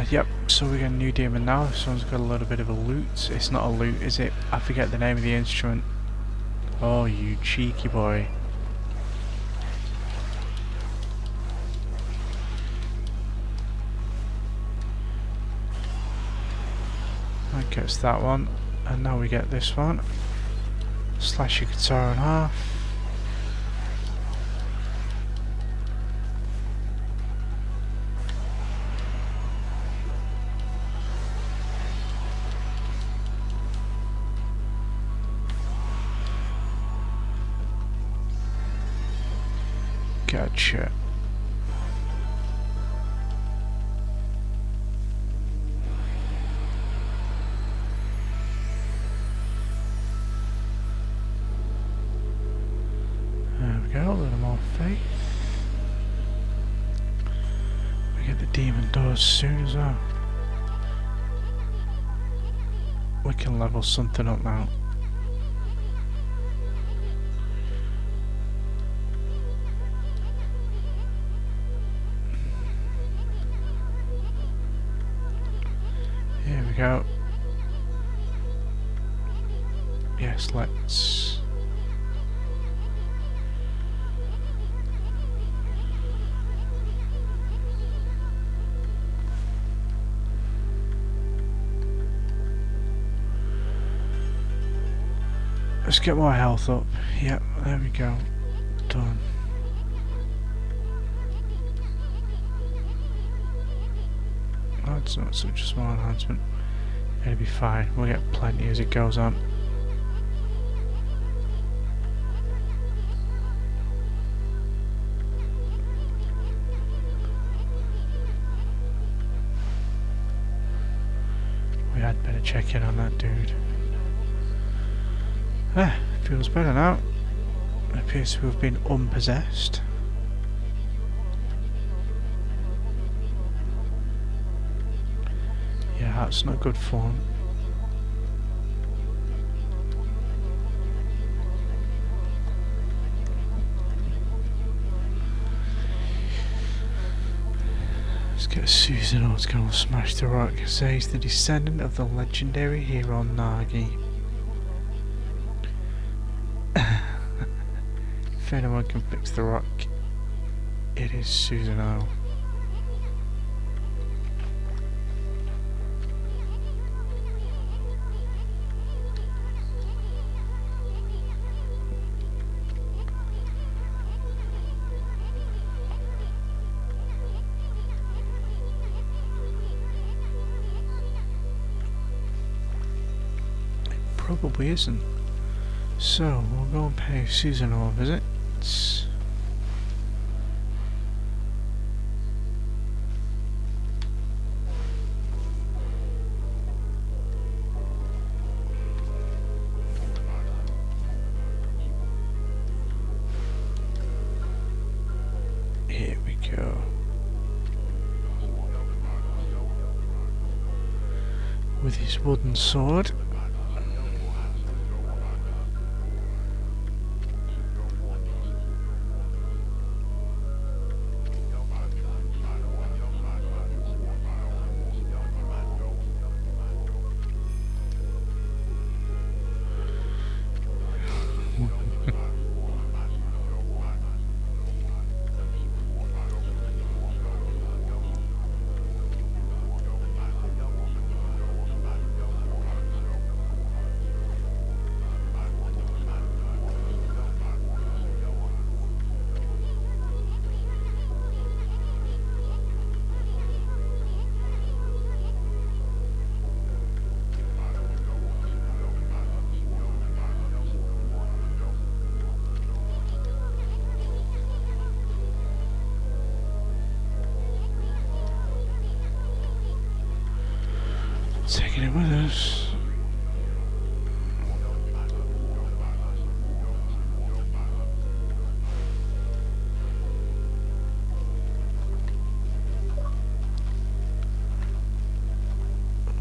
Yep, so we got a new demon now. This one's got a little bit of a lute. It's not a lute, is it? I forget the name of the instrument. Oh, you cheeky boy. That gets that one. And now we get this one. Slash your guitar in half. Gotcha. There we go, a little more faith. We get the demon doors soon as well. We can level something up now. Here we go. Yes, let's... Let's get my health up. Yep, there we go. Done. That's not such a small enhancement. It'll be fine. We'll get plenty as it goes on. We had better check in on that dude. Ah, feels better now. It appears to have been unpossessed. Yeah, that's not good form. Let's get Susan on. Let's go and smash the rock. Say he's the descendant of the legendary hero Nagi. If anyone can fix the rock, it is Susanoo. probably isn't. So, we'll go and pay Susan a visit. Here we go. With his wooden sword. Taking it with us.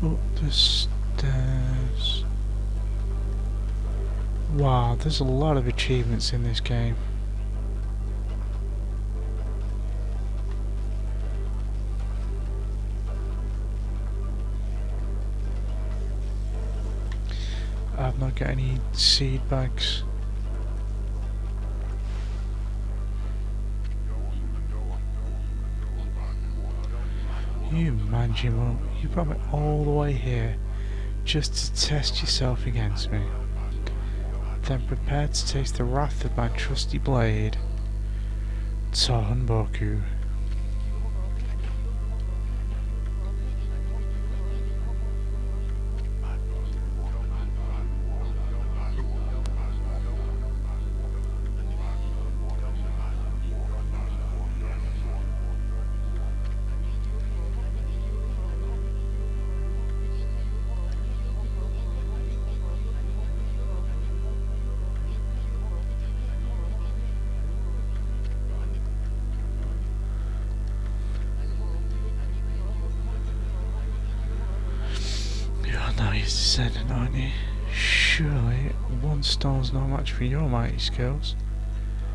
Up the stairs. Wow, there's a lot of achievements in this game. I've not got any seed bags. You Manjimo, you brought me all the way here just to test yourself against me. Then prepare to taste the wrath of my trusty blade, Boku. Now you're descendant, aren't you? Surely one stone's no match for your mighty skills.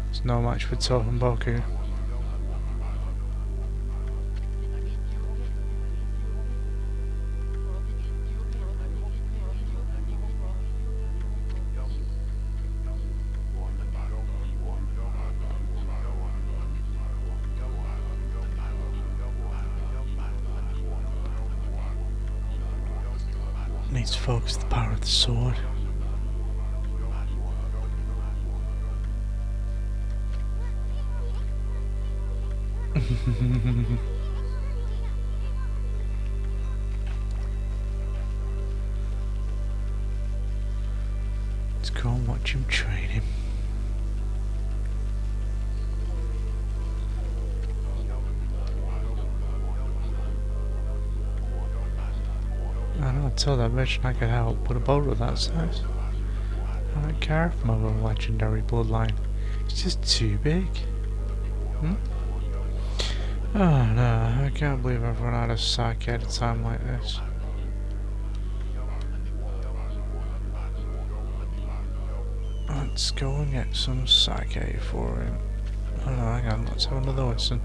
It's no match for Boku. Needs to focus the power of the sword. Let's go and watch him train him. I know, I told that merchant I could help, but a boat of that size? I don't care if I'm of a legendary bloodline. It's just too big. Oh no, I can't believe I've run out of sake at a time like this. Let's go and get some sake for him. Oh no, hang on, let's have another listen.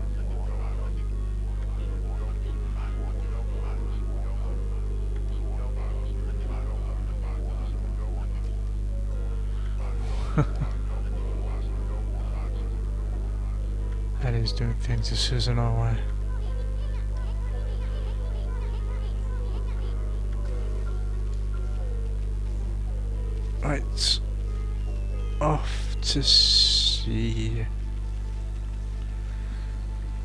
That is doing things a Susanoo way. Right, off to see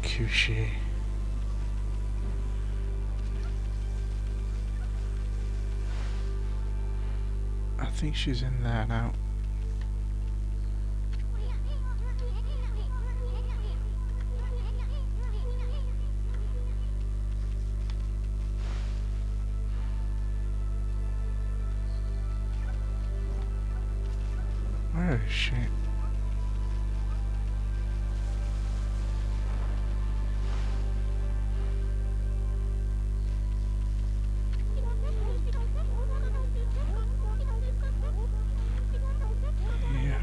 Kushi. I think think she's in there now. Where is she? Yeah.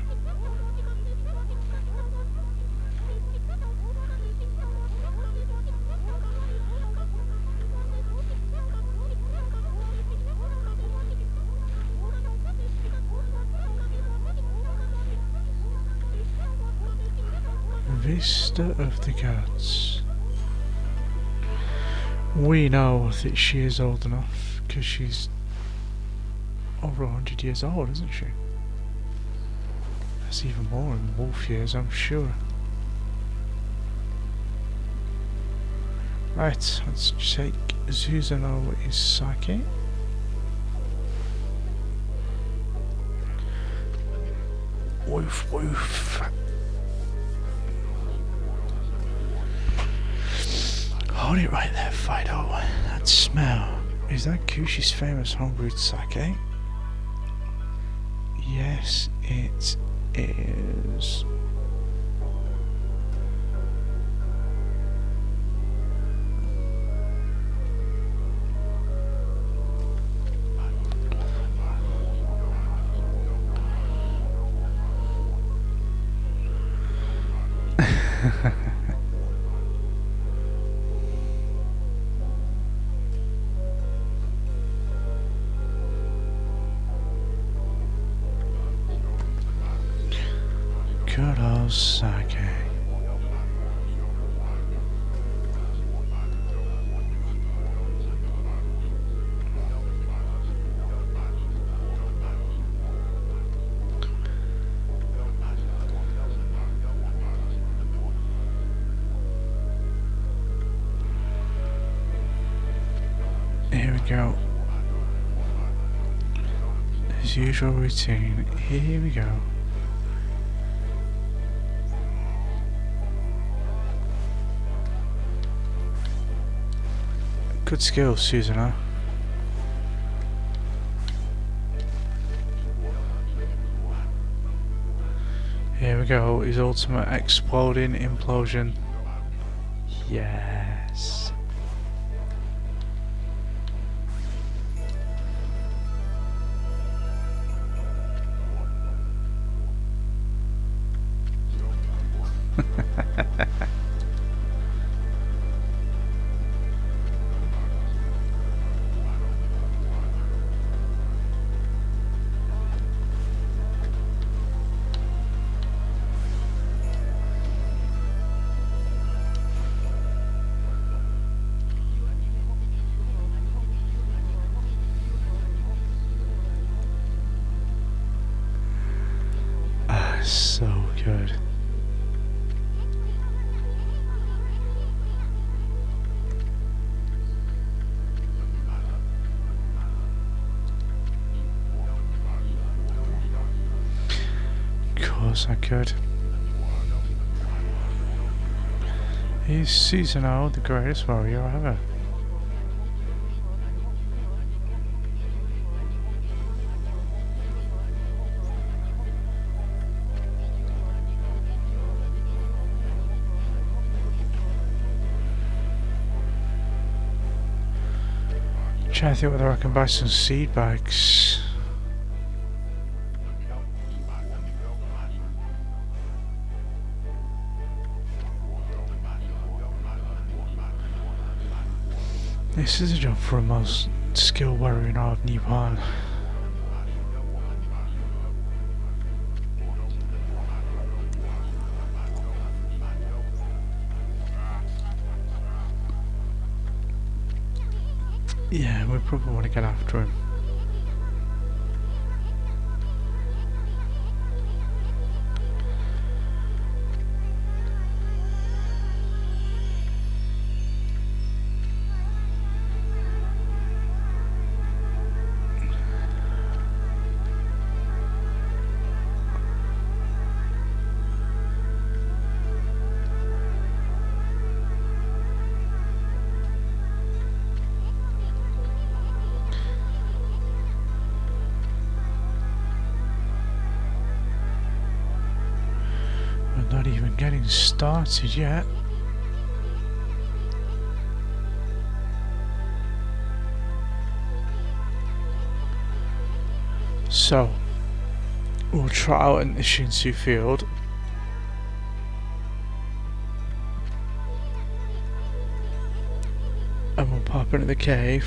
Vista of the Gods. We know that she is old enough because she's over 100 years old, isn't she? That's even more in wolf years, I'm sure. Right, let's take Susanoo is Sake. Woof woof. Hold it right there, Fido. That smell. Is that Kushi's famous homebrewed sake? Yes, it is. Good old sake. Here we go. As usual routine. Here we go. Good skills, Susanoo. Here we go, his ultimate exploding implosion. Yes. So good. Of course I could. He's Susanoo, the greatest warrior ever. Trying to think whether I can buy some seed bags. This is a job for a most skilled warrior in all of Nippon. Yeah, we probably want to get after him. even getting started yet. So, we'll try out in the Shinsu field. And we'll pop into the cave.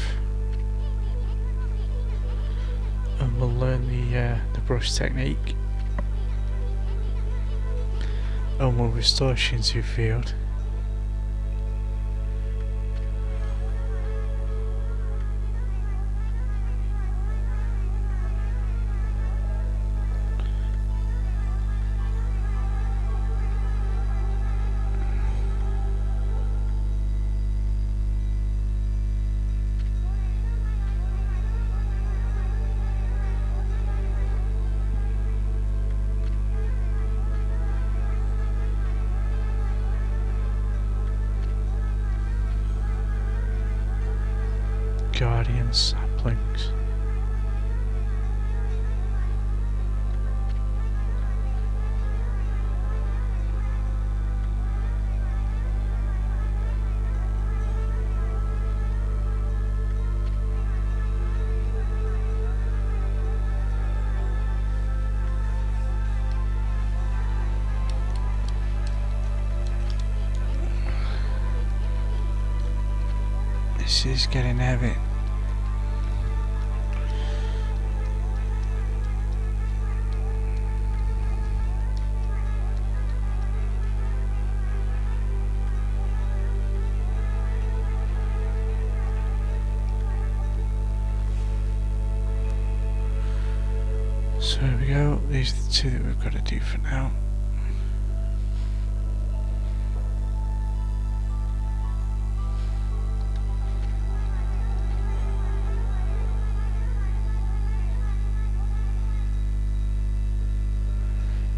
And we'll learn the brush technique. And we'll restore Shinsu field. Guardian saplings. This is getting heavy. So here we go, these are the two that we've got to do for now.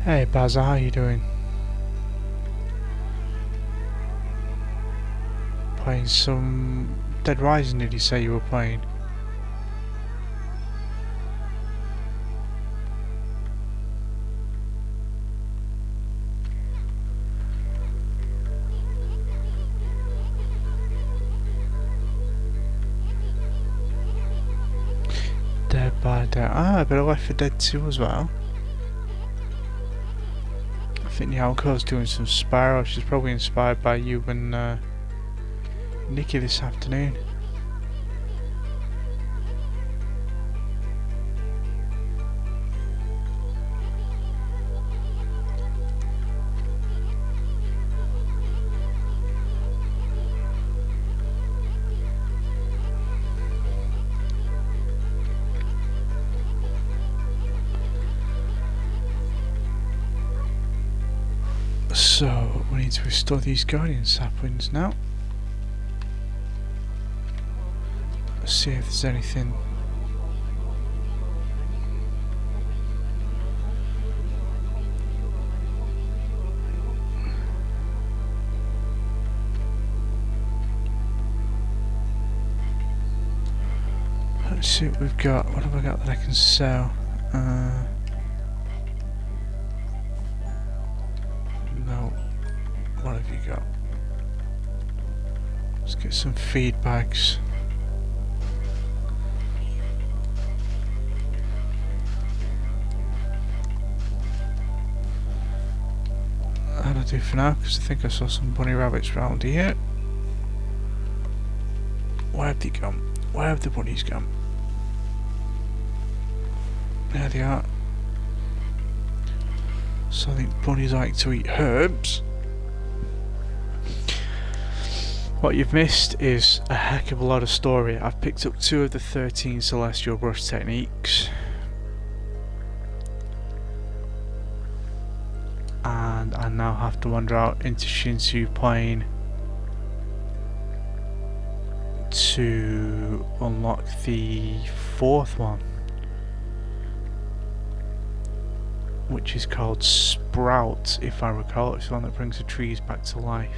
Hey Bazza, how you doing? Playing some Dead Rising, did you say you were playing? Dead by Dead. Ah, a bit of Left 4 Dead 2 as well. I think the Alco's doing some Spyro. She's probably inspired by you and Nikki this afternoon. So, we need to restore these Guardian saplings now. Let's see if there's anything. Let's see what we've got. What have I got that I can sell? No. What have you got? Let's get some feed bags. That'll do for now, because I think I saw some bunny rabbits round here. Where have they gone? Where have the bunnies gone? There they are. So I think bunnies like to eat herbs. What you've missed is a heck of a lot of story. I've picked up 2 of the 13 celestial brush techniques. And I now have to wander out into Shinsu Plain to unlock the 4th one, which is called Sprout, if I recall. It's the one that brings the trees back to life.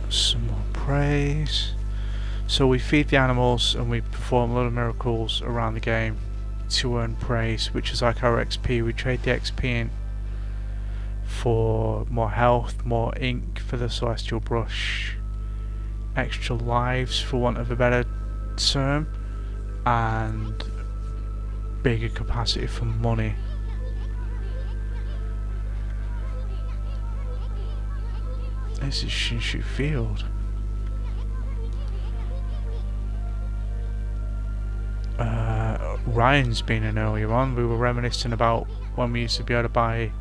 Some more praise. So we feed the animals and we perform little miracles around the game to earn praise, which is like our XP. We trade the XP in for more health, more ink for the celestial brush, extra lives for want of a better term, and bigger capacity for money. This is Shinshu Field. Ryan's been in earlier on. We were reminiscing about when we used to be able to buy.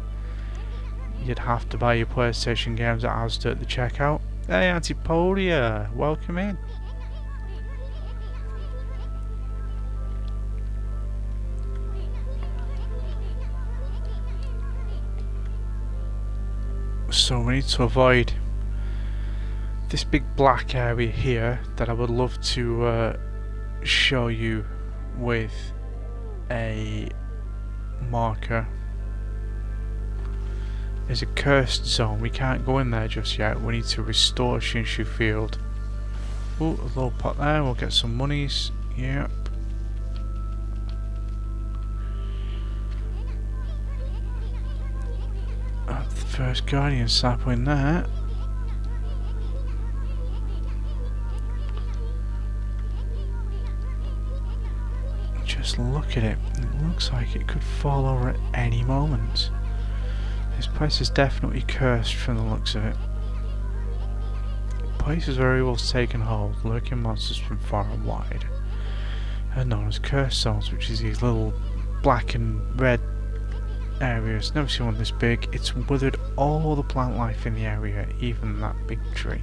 You'd have to buy your PlayStation games at Asda at the checkout. Hey, Antipodia, welcome in. So we need to avoid this big black area here that I would love to show you with a marker. There's a cursed zone. We can't go in there just yet. We need to restore Shinshu Field. Oh, a little pot there. We'll get some monies. Yep. The first Guardian sapling there. Just look at it. It looks like it could fall over at any moment. This place is definitely cursed from the looks of it. The place is very well taken hold, lurking monsters from far and wide. Are known as cursed zones, which is these little black and red areas. Never seen one this big. It's withered all the plant life in the area, even that big tree.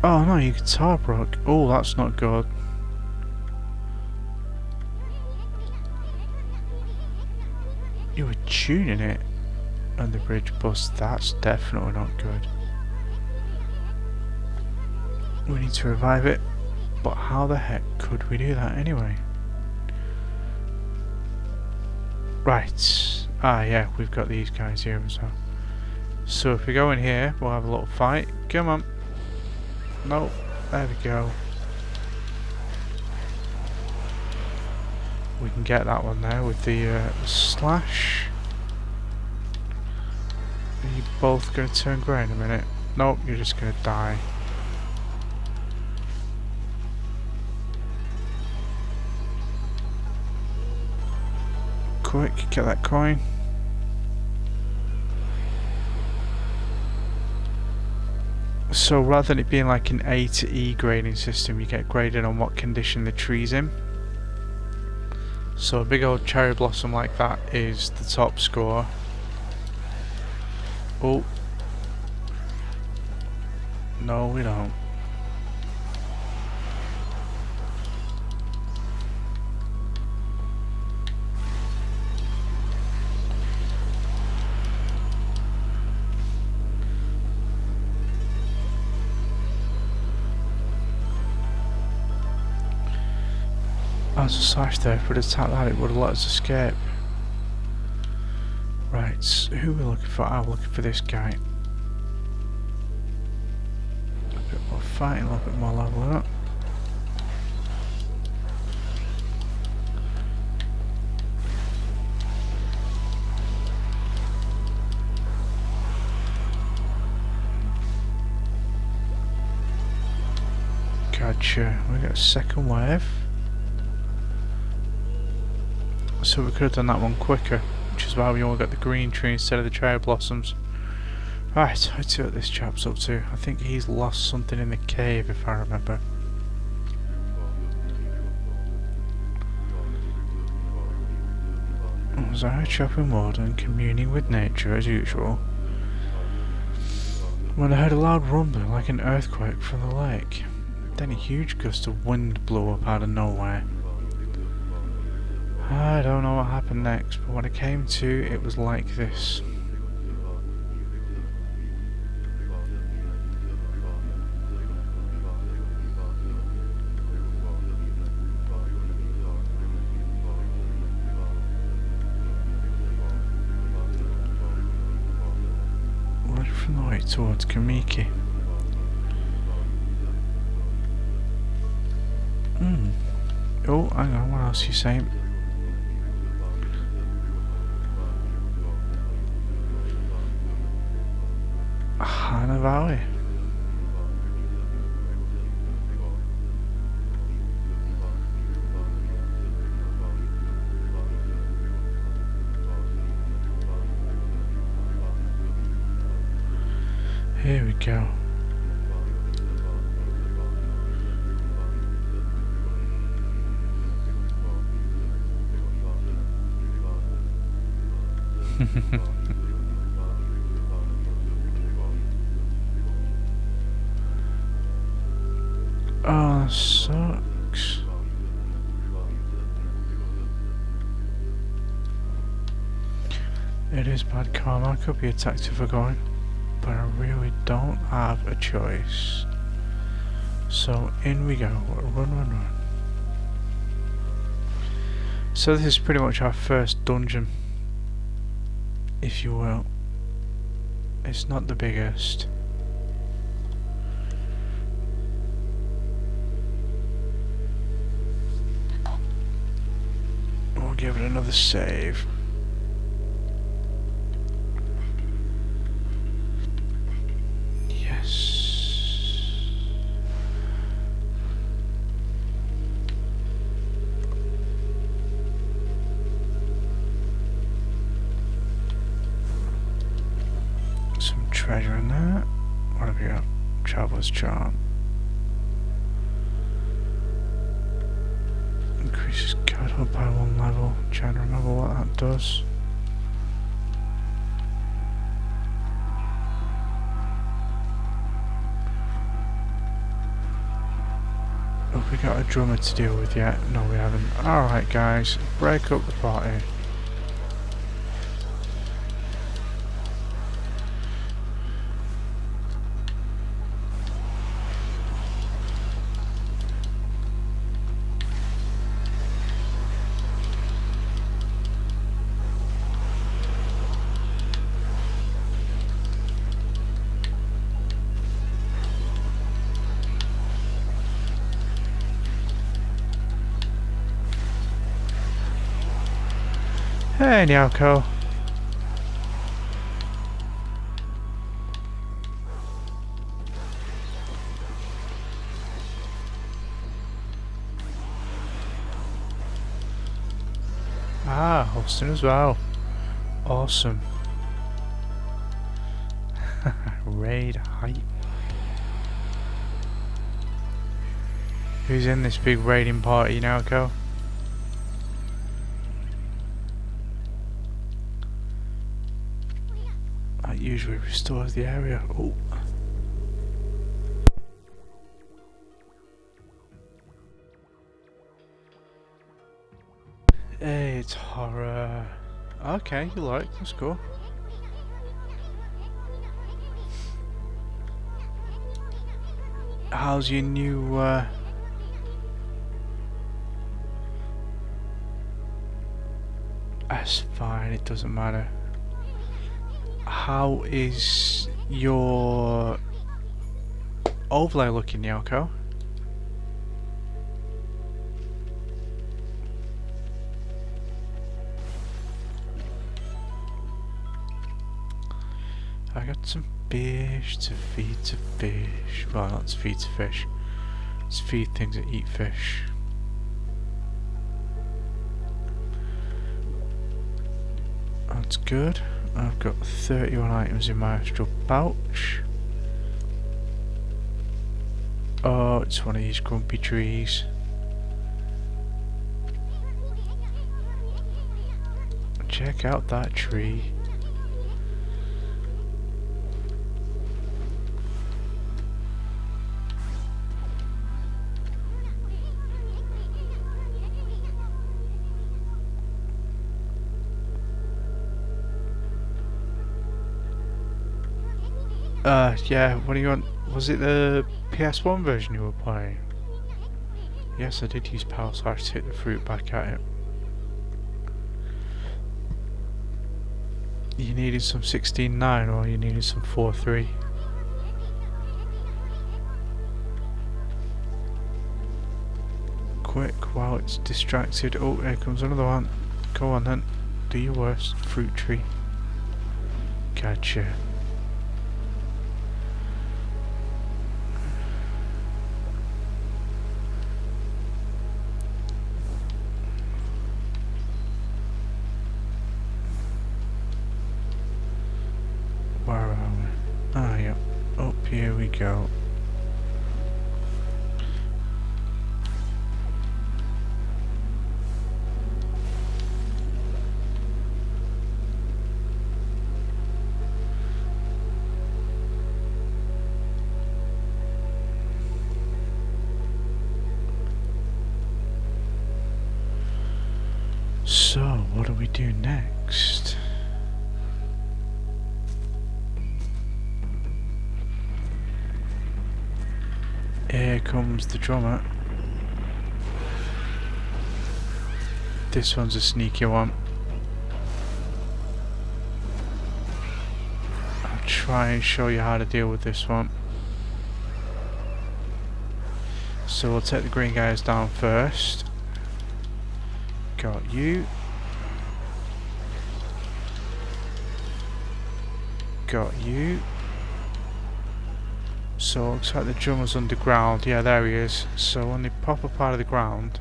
Oh no, your guitar broke. Oh, that's not good. You were tuning it and the bridge bust. That's definitely not good. We need to revive it. But how the heck could we do that anyway? Right. Ah yeah, we've got these guys here as well. So if we go in here, we'll have a little fight. Come on. Nope, there we go. We can get that one there with the slash. Are you both going to turn grey in a minute? Nope, you're just going to die. Quick, get that coin. So rather than it being like an A to E grading system, you get graded on what condition the tree's in. So a big old cherry blossom like that is the top score. Oh. No, we don't. As a slash there, if we'd attacked that it would have let us escape. Right, who are we looking for? I'm looking for this guy. A bit more fighting, a little bit more leveling up. Gotcha, we got a second wave. So we could have done that one quicker, which is why we all got the green tree instead of the cherry blossoms. Right, let's see what this chap's up to. I think he's lost something in the cave, if I remember. Was I chopping wood and communing with nature as usual, when I heard a loud rumbling like an earthquake from the lake. Then a huge gust of wind blew up out of nowhere. I don't know what happened next, but when I came to, it was like this. way towards Kamiki. Oh, hang on, what else are you saying? Hana Valley. Here we go. Oh, that sucks. It is bad karma. I could be attacked if we're going, but I really don't have a choice. So in we go. Run. So this is pretty much our first dungeon, if you will. It's not the biggest. We'll give it another save. Yes. Some treasure in there. What have we got? Traveler's Charm. Increases card up by 1 level. Trying to remember what that does. Have we got a drummer to deal with yet? No, we haven't. Alright guys, break up the party. Hey, Nyako. Ah, Austin as well. Awesome. Raid hype. Who's in this big raiding party, Nyako? Usually restores the area. Oh. Hey, it's horror. Okay, you like, that's cool. How's your new that's fine, it doesn't matter. How is your overlay looking, Nyako? I got some fish to feed to fish. Well, not to feed to fish. It's feed things that eat fish. That's good. I've got 31 items in my astral pouch. Oh, it's one of these grumpy trees. Check out that tree. Yeah, what do you want? Was it the PS1 version you were playing? Yes, I did use power slash to hit the fruit back at it. You needed some 16.9 or you needed some 4.3? It's distracted. Oh, here comes another one. Go on then. Do your worst, fruit tree. Gotcha. Where are we? Ah, yep. Up here we go. So, what do we do next? Here comes the drummer. This one's a sneaky one. I'll try and show you how to deal with this one. So we'll take the green guys down first. Got you. Got you. So it looks like the drummer's underground. Yeah, there he is. So when they pop up out of the ground,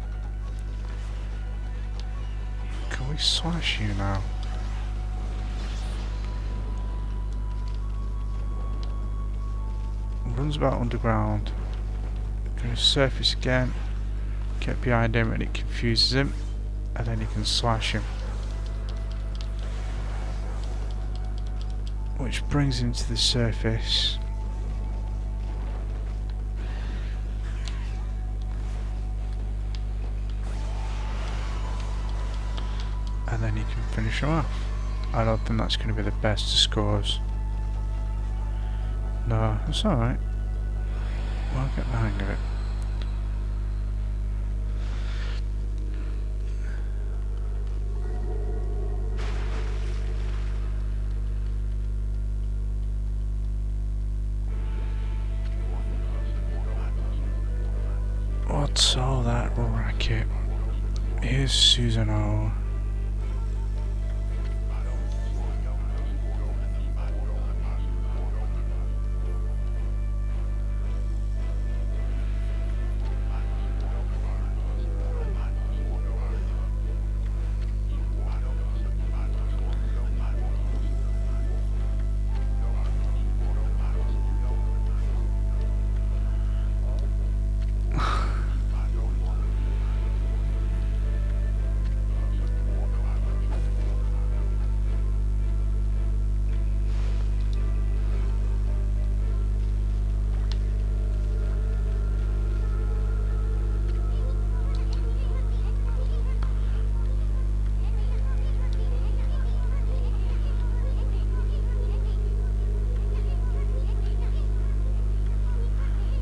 can we slash you now? Runs about underground. Gonna surface again. Get behind him and it confuses him. And then you can slash him. Which brings him to the surface. And then you can finish him off. I don't think that's going to be the best of scores. No, that's alright. We'll get the hang of it. What's all that racket? Here's Susano.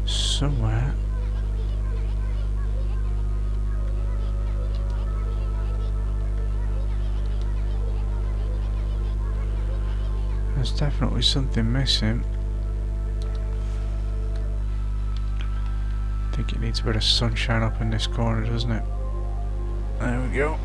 Somewhere. There's definitely something missing. I think it needs a bit of sunshine up in this corner, doesn't it? There we go.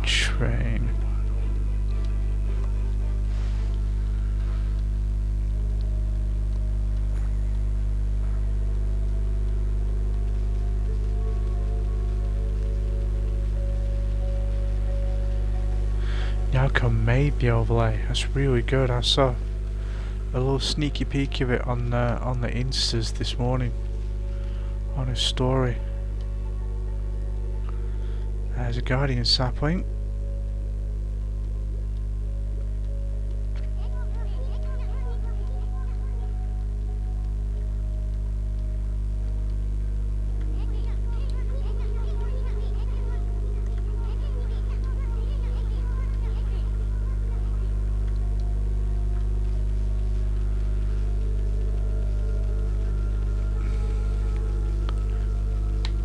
Train. Yauko made the overlay. That's really good. I saw a little sneaky peek of it on the Instas this morning on his story. There's a Guardian sapling.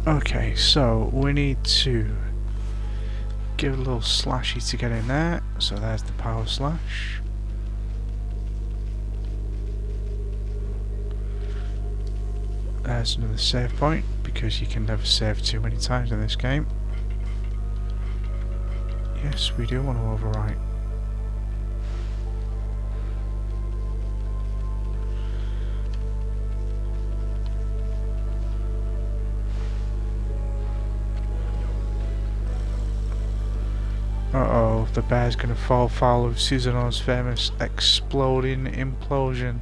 Okay, so we need to give a little slashy to get in there. So there's the power slash. There's another save point, because you can never save too many times in this game. Yes, we do want to overwrite. Uh-oh, the bear's gonna fall foul of Susanoo's famous exploding implosion.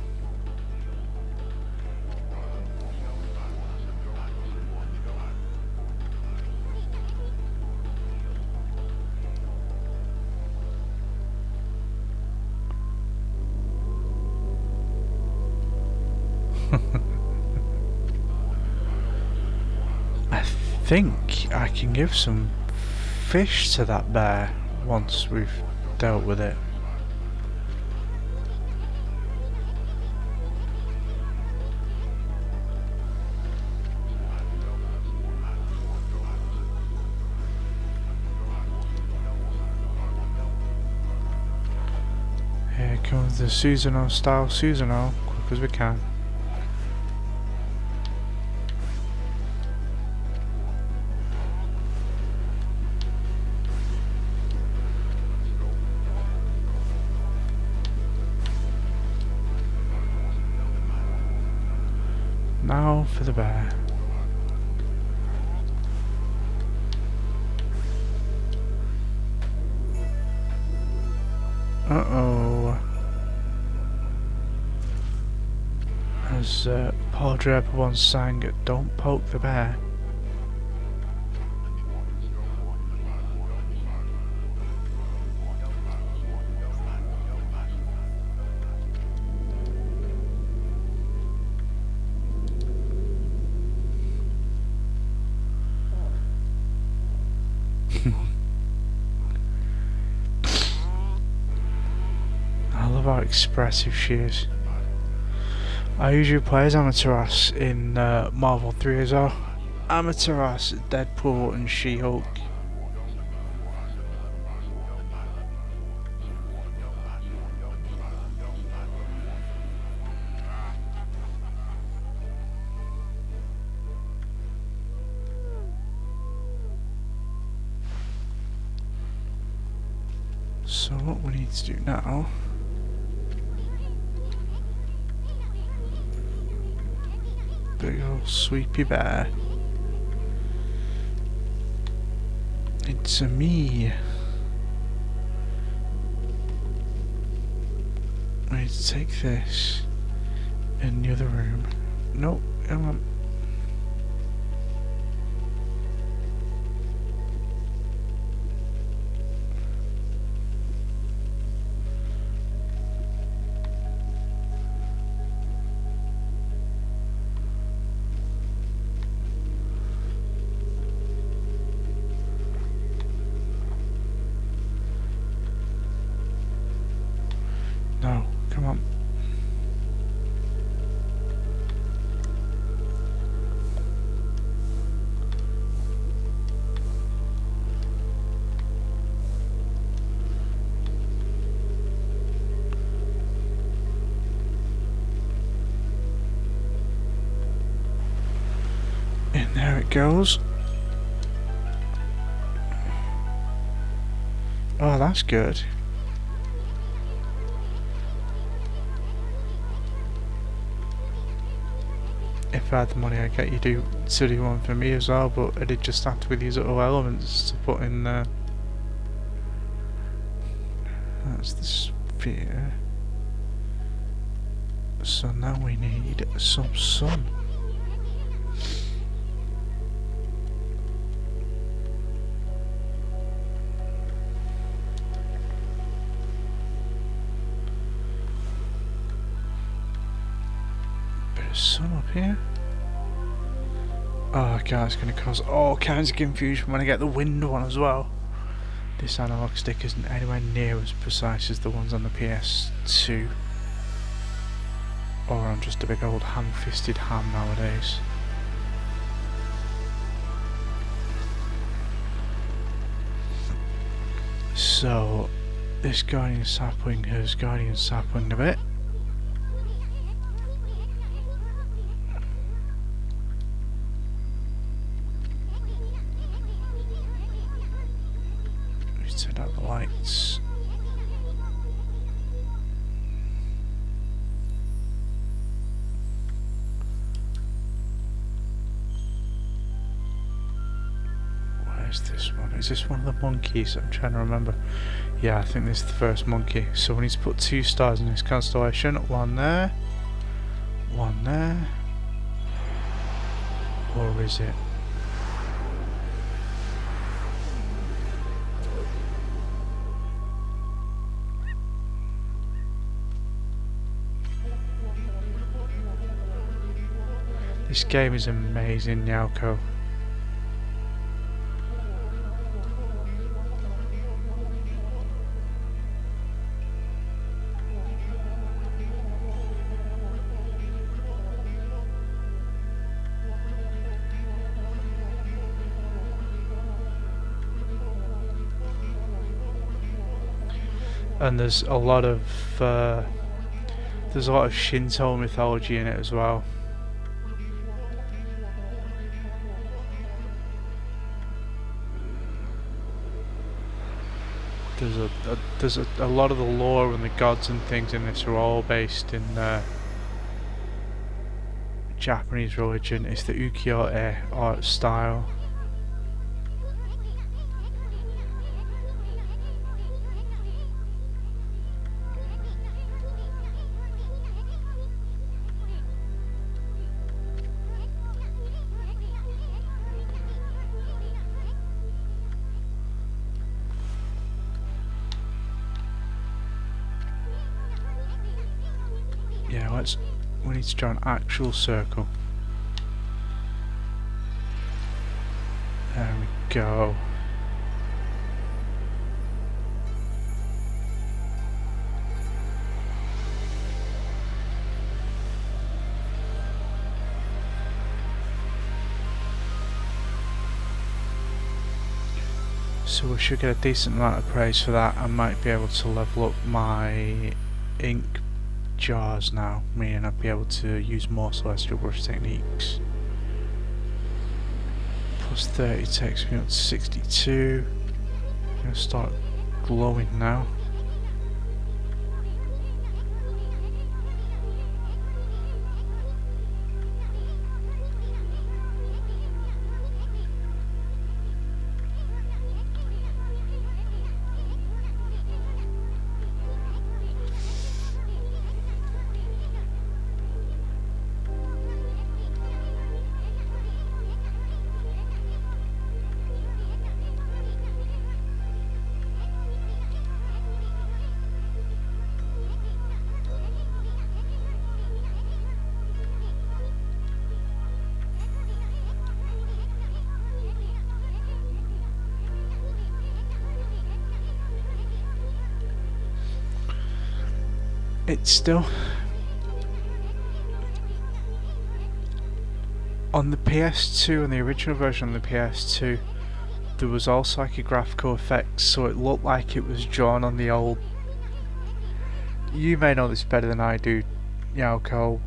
I think I can give some fish to that bear once we've dealt with it. Here comes the Susanoo style Susanoo, quick as we can. Now for the bear. Uh-oh. As Paul Draper once sang, "Don't poke the bear." I love how expressive she is. I usually play as Amaterasu in Marvel 3 as well. Amaterasu, Deadpool and She-Hulk. So what we need to do now, big old sweepy bear. It's me. I need to take this in the other room. Nope, come on. No, come on. And there it goes. Oh, that's good. If I had the money, I'd get you to do one for me as well, but I did just have to with these little elements to put in there. That's the sphere. So now we need some sun. Sun up here. Oh god, it's going to cause all kinds of confusion when I get the wind one as well. This analog stick isn't anywhere near as precise as the ones on the PS2, or on just a big old ham-fisted ham nowadays. So, this guardian sapling has guardian sapling a bit. We turn out the lights. Where's this one? Is this one of the monkeys? I'm trying to remember. Yeah, I think this is the first monkey. So we need to put 2 stars in this constellation. One there. One there. Or is it? This game is amazing, Nyauko. And there's a lot of Shinto mythology in it as well. There's a lot of the lore and the gods and things in this are all based in Japanese religion. It's the ukiyo-e art style. Yeah, we need to draw an actual circle. There we go. So we should get a decent amount of praise for that. I might be able to level up my ink jars now, meaning I'd be able to use more celestial brush techniques. Plus 30 takes me up to 62. I'm going to start glowing now. It's still on the PS2, on the original version on the PS2, there was also like a graphical effects, so it looked like it was drawn on the old. You may know this better than I do, Nyauko.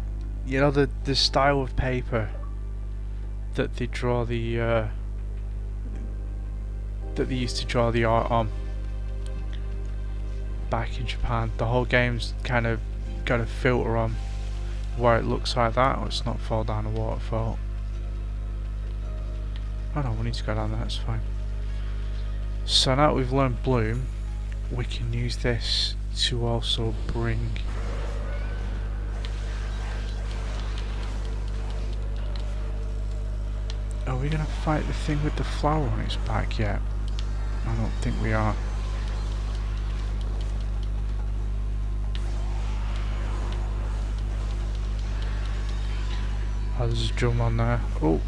You know the style of paper that they draw the that they used to draw the art on back in Japan. The whole game's kind of got a filter on where it looks like that, or it's not fall down a waterfall. Oh no, we need to go down there, that's fine. So now that we've learned bloom, we can use this to also bring Are we gonna fight the thing with the flower on its back yet? I don't think we are. Oh, there's a drum on there. Oh,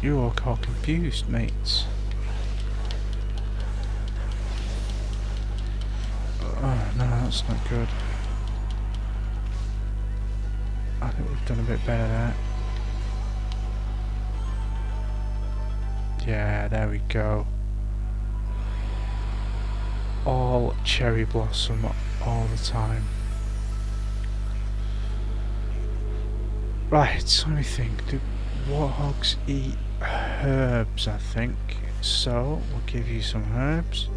you all all confused, mates. Oh, no, that's not good. I think we've done a bit better there. Yeah, there we go. all cherry blossom all the time. Right, so let me think. Do warthogs eat herbs, I think? So, we'll give you some herbs.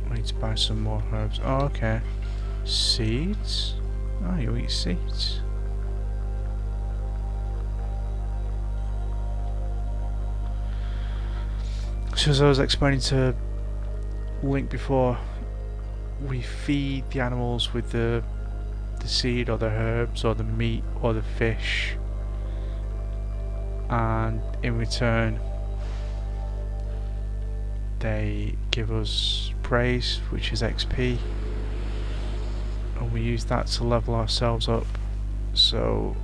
I need to buy some more herbs. Oh, okay. Seeds? Oh, you eat seeds. So as I was explaining to Link before, we feed the animals with the seed or the herbs or the meat or the fish, and in return they give us praise, which is XP, and we use that to level ourselves up. So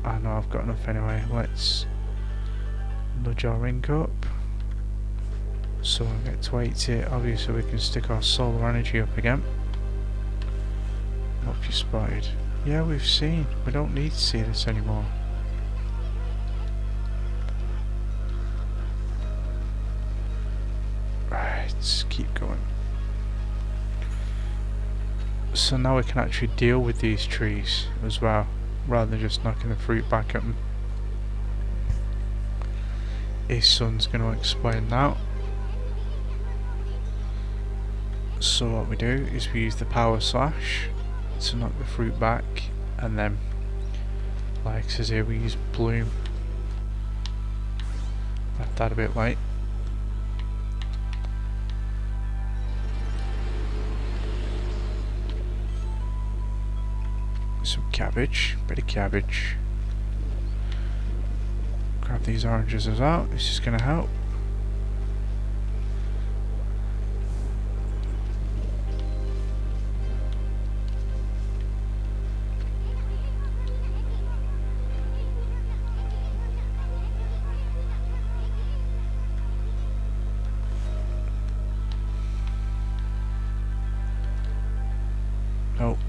I know I've got enough anyway. Let's nudge our ring up so we get to 80. Obviously we can stick our solar energy up again. What have you spotted? Yeah, we've seen. We don't need to see this anymore. Right, let's keep going. So now we can actually deal with these trees as well, rather than just knocking the fruit back at them. His son's going to explain now. So what we do is we use the power slash to knock the fruit back, and then, like it says here, we use bloom. Left that a bit late. Some cabbage, bit of cabbage. Grab these oranges as well, this is going to help. Nope.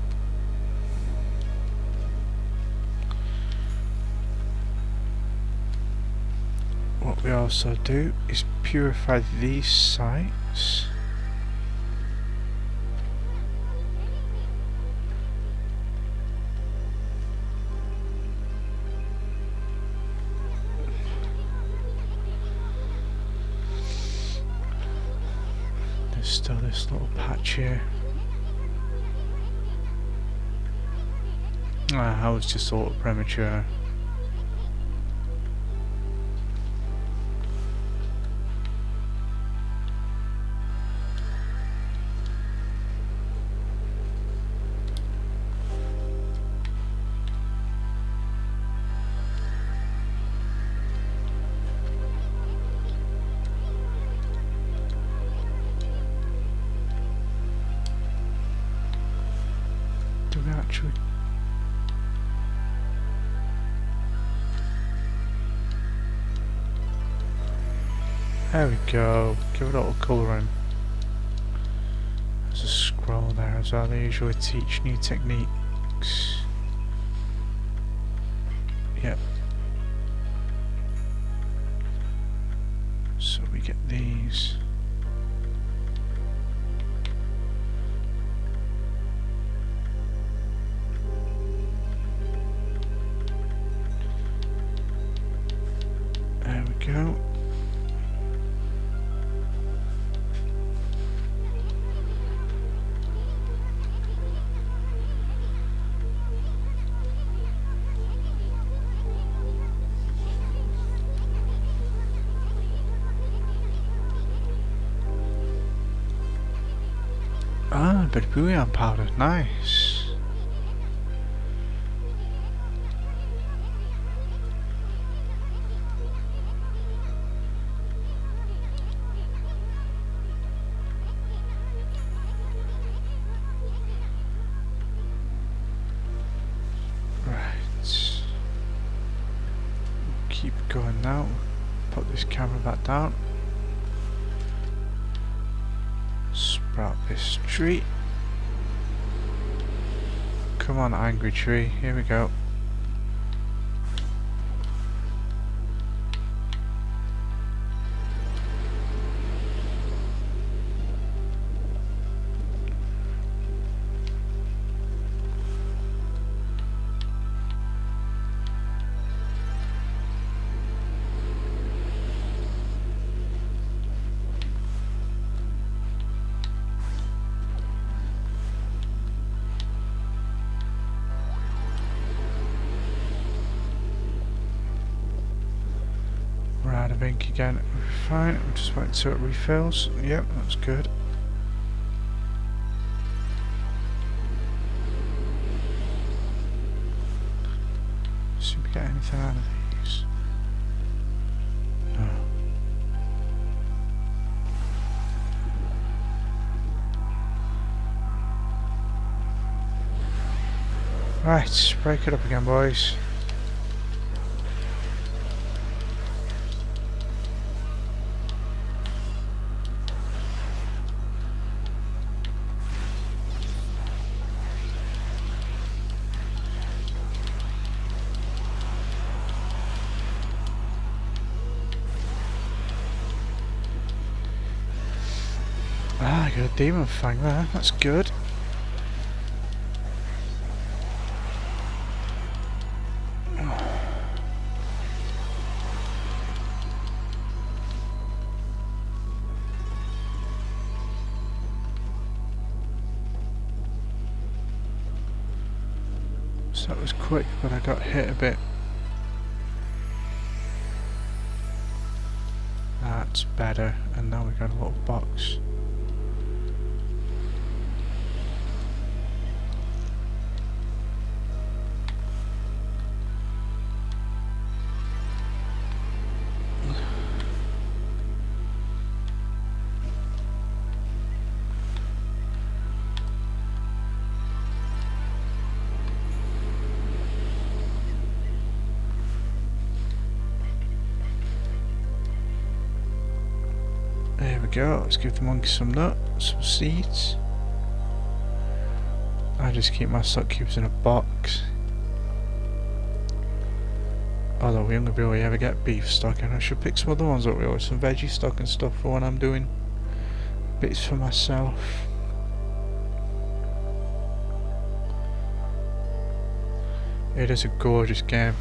What we also do is purify these sites. There's still this little patch here. I was just sort of premature. Do we actually... There we go, give it a little colouring. There's a scroll there as well, they usually teach new techniques. Yep. So we get these. There we go. Ah, a bit of bouillon powder, nice. Right. Keep going now. Put this camera back down. Sprout this tree. Come on, angry tree. Here we go. drink again. We'll be fine. I'm just waiting till it refills. Yep, that's good. See if we get anything out of these. No. Right, break it up again, boys. Ah, I got a demon fang there, that's good. So that was quick, but I got hit a bit. That's better, and now we got a little box. There we go, let's give the monkey some nuts, some seeds. I just keep my stock cubes in a box. Although we ain't gonna be able to ever get beef stock, and I should pick some other ones up really, some veggie stock and stuff for when I'm doing bits for myself. It is a gorgeous game.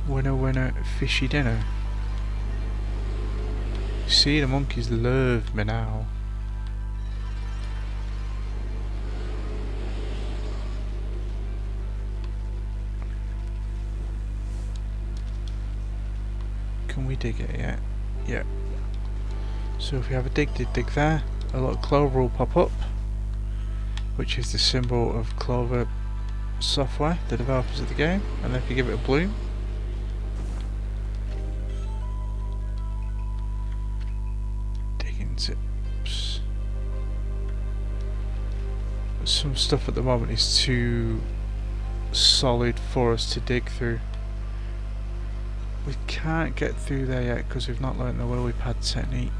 Winner, winner, fishy dinner. See, the monkeys love me now. Can we dig it yet? Yeah. So if we have a dig there, a little clover will pop up, which is the symbol of Clover Software, the developers of the game, and then if you give it a bloom, tips. Some stuff at the moment is too solid for us to dig through. We can't get through there yet because we've not learnt the lily pad technique.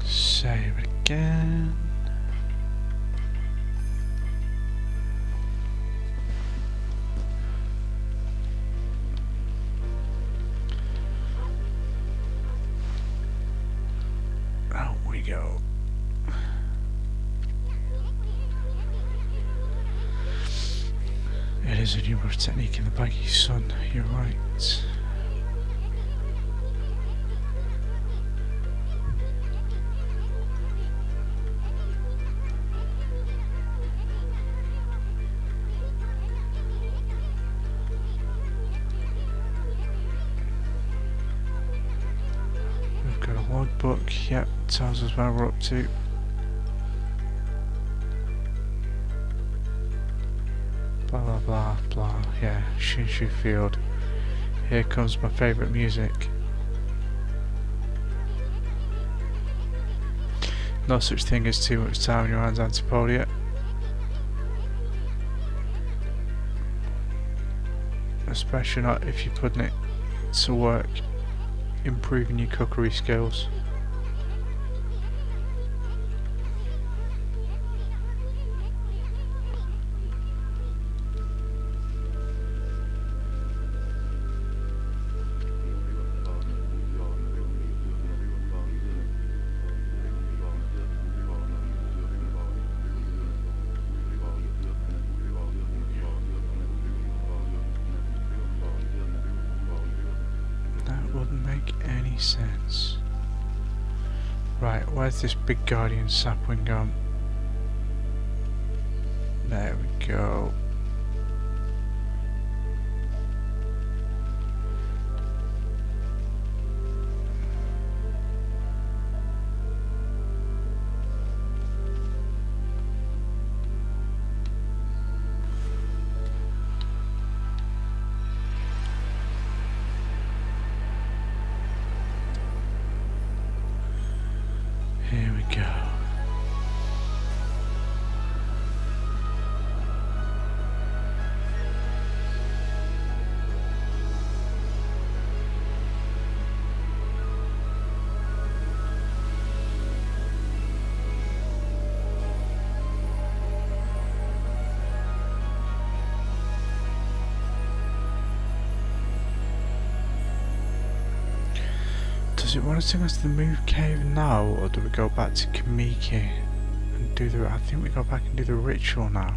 Save it again. Out we go. It is a numerous technique in the baggy sun, you're right. Logbook, yep, tells us where we're up to. Blah blah blah blah, yeah, Shinshu Field. Here comes my favourite music. No such thing as too much time on your hands, Antipodia. Especially not if you're putting it to work, improving your cookery skills. doesn't make any sense. Right, where's this big guardian sapling gone? There we go. Here we go. Does it want us to go to the Move Cave now, or do we go back to Kamiki and do the... I think we go back and do the ritual now.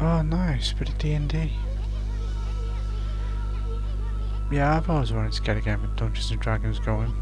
Oh nice, bit of D&D. Yeah, I've always wanted to get a game of Dungeons and Dragons going.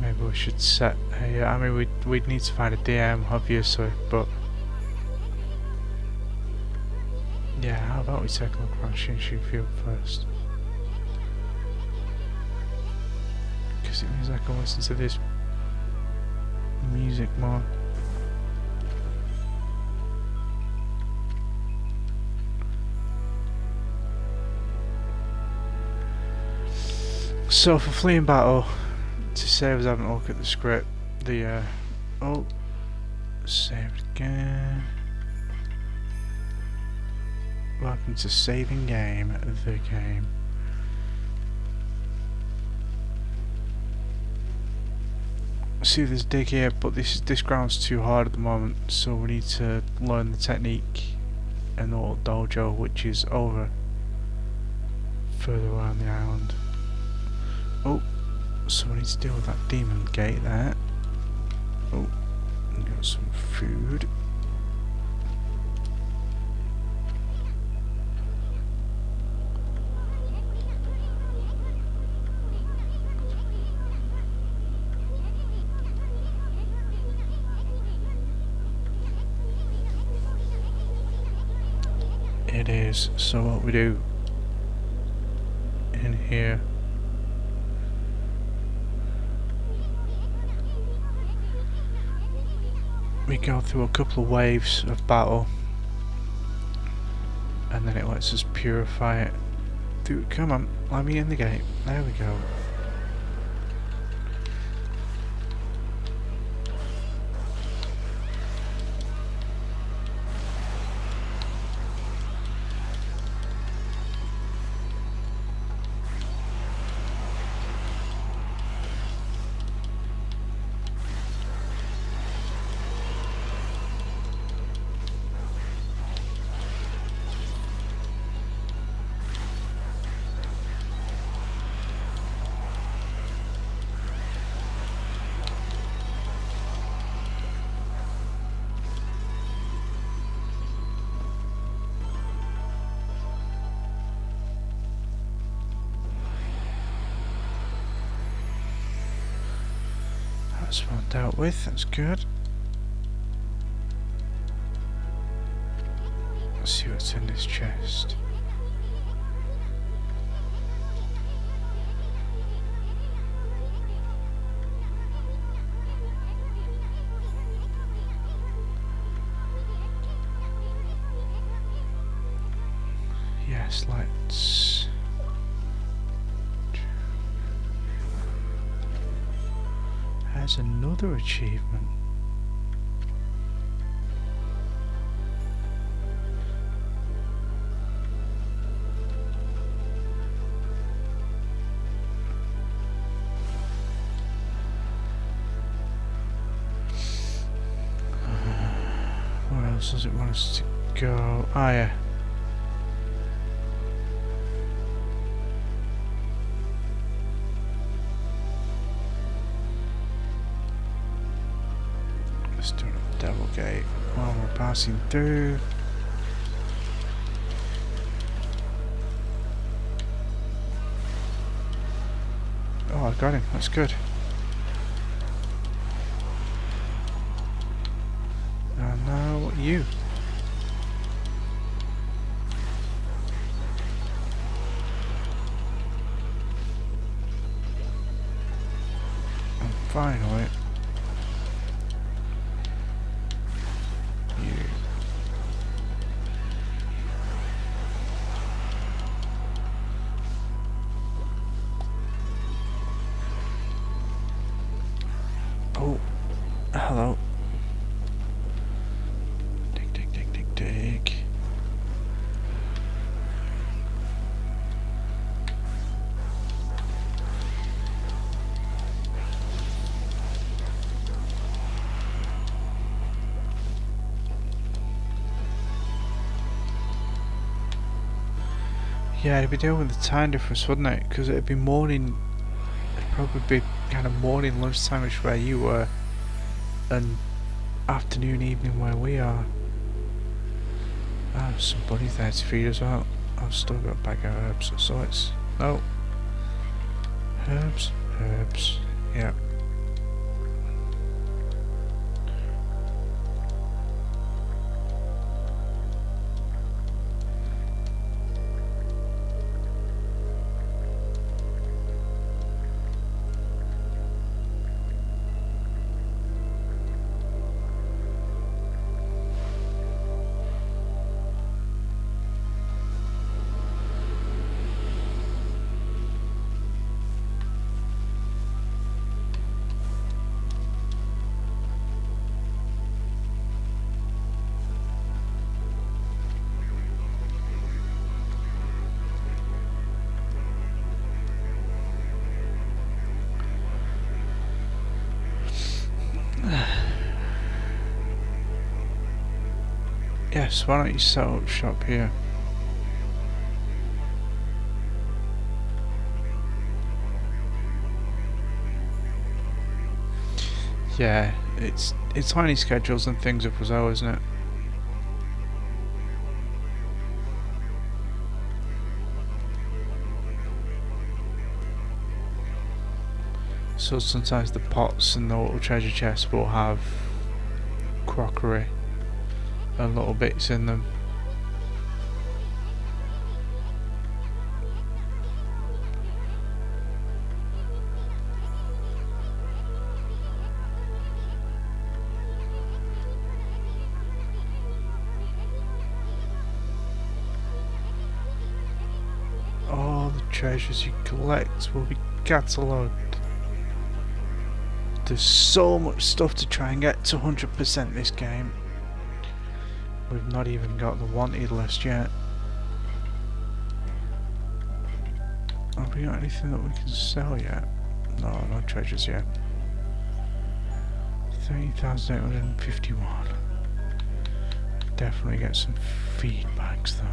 Maybe we should set a... I mean, we'd need to find a DM, obviously, but... Yeah, how about we take a look around Shinshu Field first? Because it means I can listen to this music more. So for fleeing battle, to save us having a look at the script, oh, save it again. Welcome to saving game, the game. See, there's dig here, but this ground's too hard at the moment, so we need to learn the technique in the old dojo, which is over further around the island. Oh, so we need to deal with that demon gate there. Oh, and got some food. It is. So what we do in here, we go through a couple of waves of battle, and then it lets us purify it through. Come on, let me in the gate. There we go. That's one dealt with, that's good. Let's see what's in this chest. Yes, let's... There's another achievement. Where else does it want us to go? Ah, yeah. Let's do a double gate while we're passing through. Oh, I got him. That's good. And now you. And finally, you. Oh, hello. Dig. Yeah, it'd be dealing with the time difference, wouldn't it? Because it'd be morning, it'd probably be kind of morning, lunchtime-ish where you were, and afternoon, evening where we are. Oh, some bunnies there to feed as well. I've still got a bag of herbs, so it's... No. Herbs. Yeah. Yes, why don't you set up shop here? Yeah, it's tiny schedules and things up as well, isn't it? So sometimes the pots and the little treasure chests will have crockery and little bits in them. All the treasures you collect will be catalogued. There's so much stuff to try and get to 100% this game. We've not even got the wanted list yet. Have we got anything that we can sell yet? No, no treasures yet. 30,851. Definitely get some feedbacks though.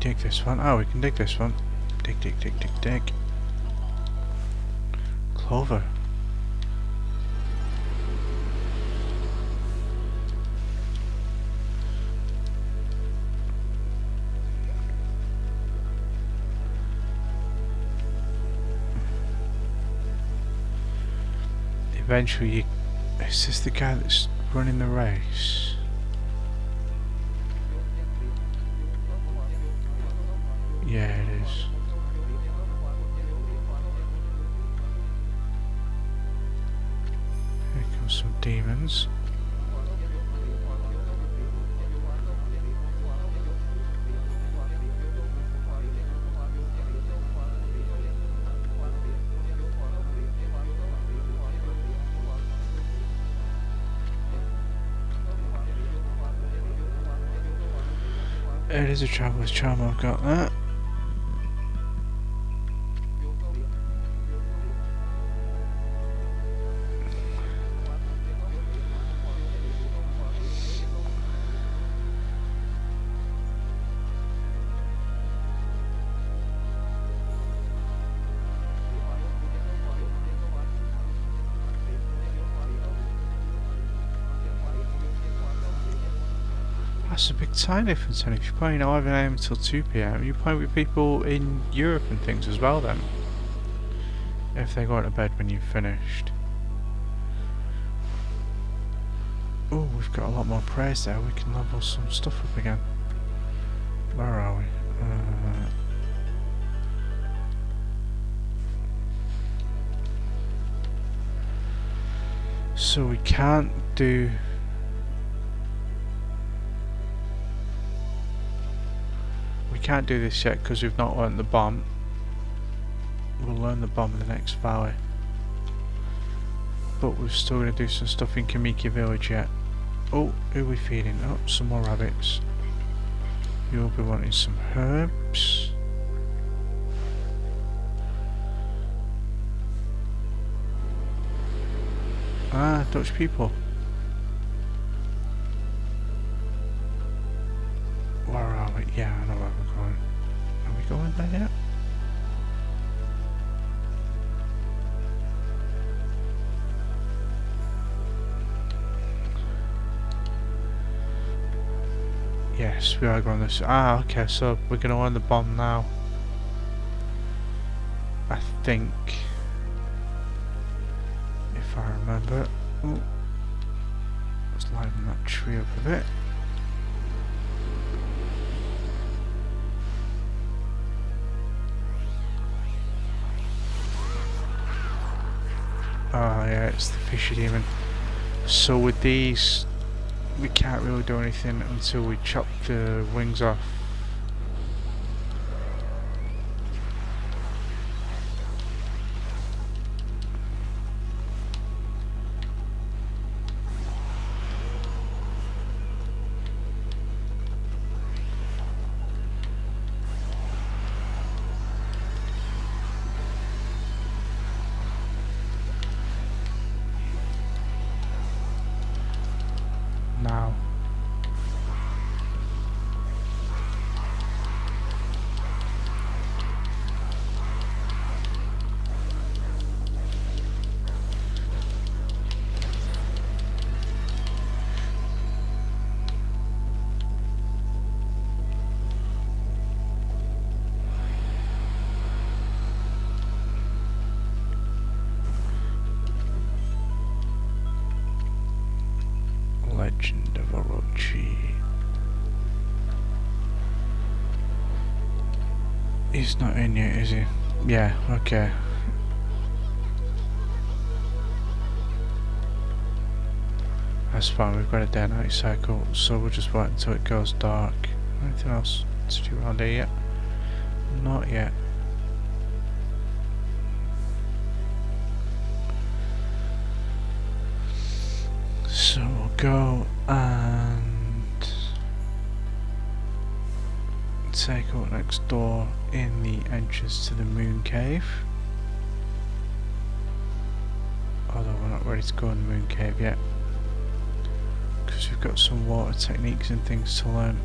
dig this one? Oh, we can dig this one. Dig, dig, dig, dig, dig. Clover. Eventually, you... Is this the guy that's running the race? Yeah, it is. Here comes some demons. It is a traveller's charm, I've got that. That's a big time difference, and if you're playing 11 AM until 2 PM, you're playing with people in Europe and things as well then. If they go to bed when you've finished. Oh, we've got a lot more praise there, we can level some stuff up again. Where are we? So we can't do... Can't do this yet because we've not learned the bomb. We'll learn the bomb in the next valley, but we're still going to do some stuff in Kamiki village yet. Oh, who are we feeding? Oh, some more rabbits. You'll be wanting some herbs. Ah, Dutch people. Where are we? Yeah, I know where we're going. Are we going there yet? Yes, we are going this. Ah, okay, so we're going to learn the bomb now. I think. If I remember. Oh. Let's liven that tree up a bit. Oh yeah, it's the fishy demon. So with these, we can't really do anything until we chop the wings off. Now. Legend of Orochi. He's not in yet, is he? Yeah, okay. That's fine, we've got a day-night cycle, so we'll just wait until it goes dark. Anything else to do around here yet? Not yet. So we'll go and take out next door in the entrance to the moon cave. Although we're not ready to go in the moon cave yet, because we've got some water techniques and things to learn.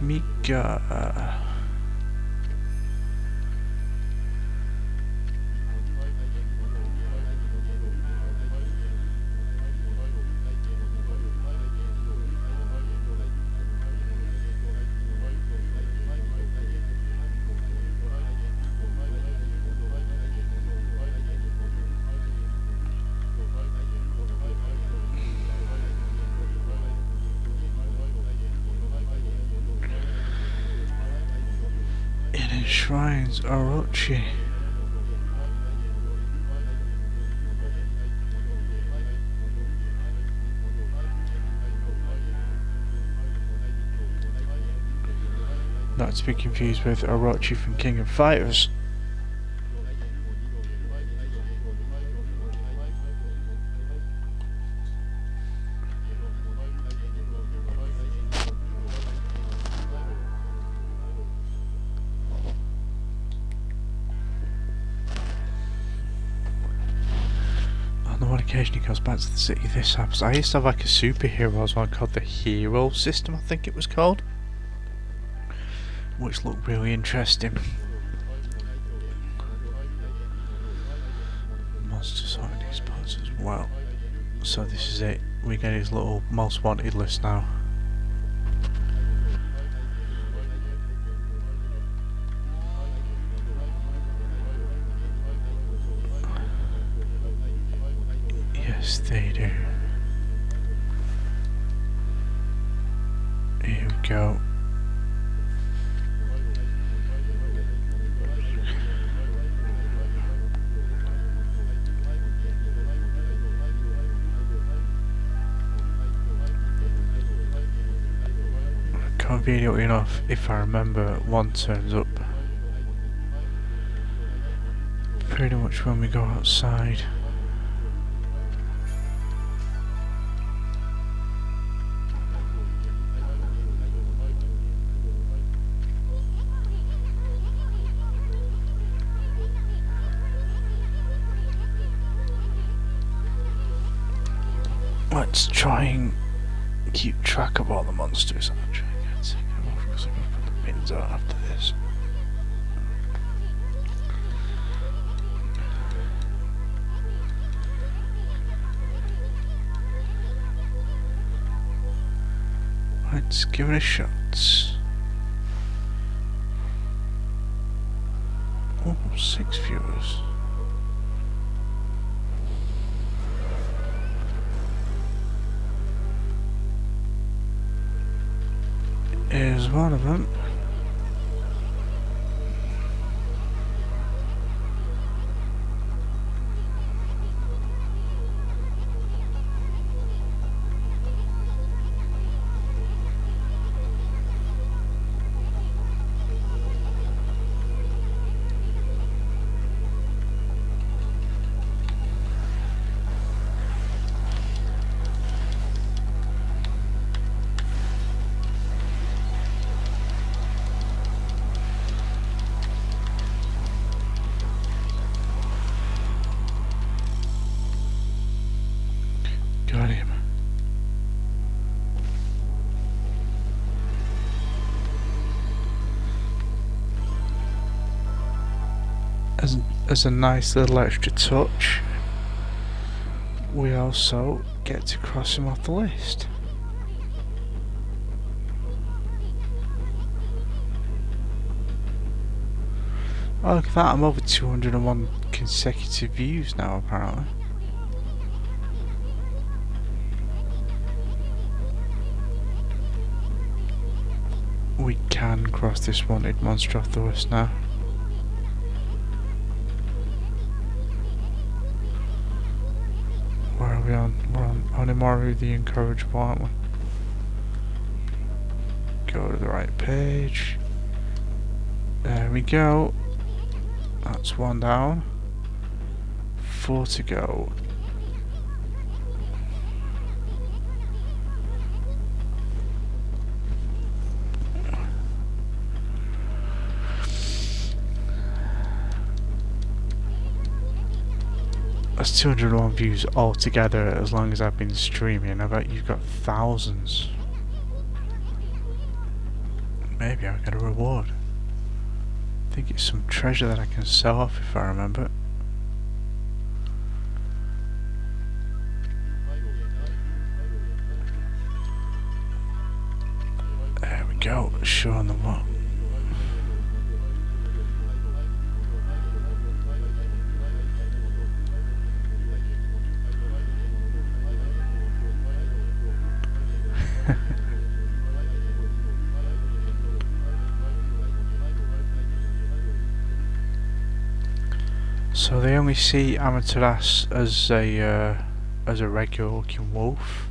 me go. It enshrines Orochi. Not to be confused with Orochi from King of Fighters. On the one occasion he goes back to the city, this happens. I used to have like a superheroes one called the Hero System, I think it was called, which looked really interesting. Monsters hiding these spots as well. So this is it. We get his little most wanted list now. Yes, they do. Here we go. Conveniently enough, if I remember, one turns up pretty much when we go outside. Let's try and keep track of all the monsters. I'm trying to get them off because I'm going to put the bins out after this. Let's give it a shot. Oh, 6 viewers. Here's one of them. Got him. As a nice little extra touch, we also get to cross him off the list. Oh, look at that, I'm over 201 consecutive views now apparently. We can cross this wanted monster off the list now. Where are we on? We're on Onimaru the Incorrigible, aren't we? Go to the right page. There we go. That's one down. 4 to go. That's 201 views altogether as long as I've been streaming. I bet you've got thousands. maybe I'll get a reward. I think it's some treasure that I can sell off if I remember. There we go, showing them what. So they only see Amaterasu as a regular looking wolf.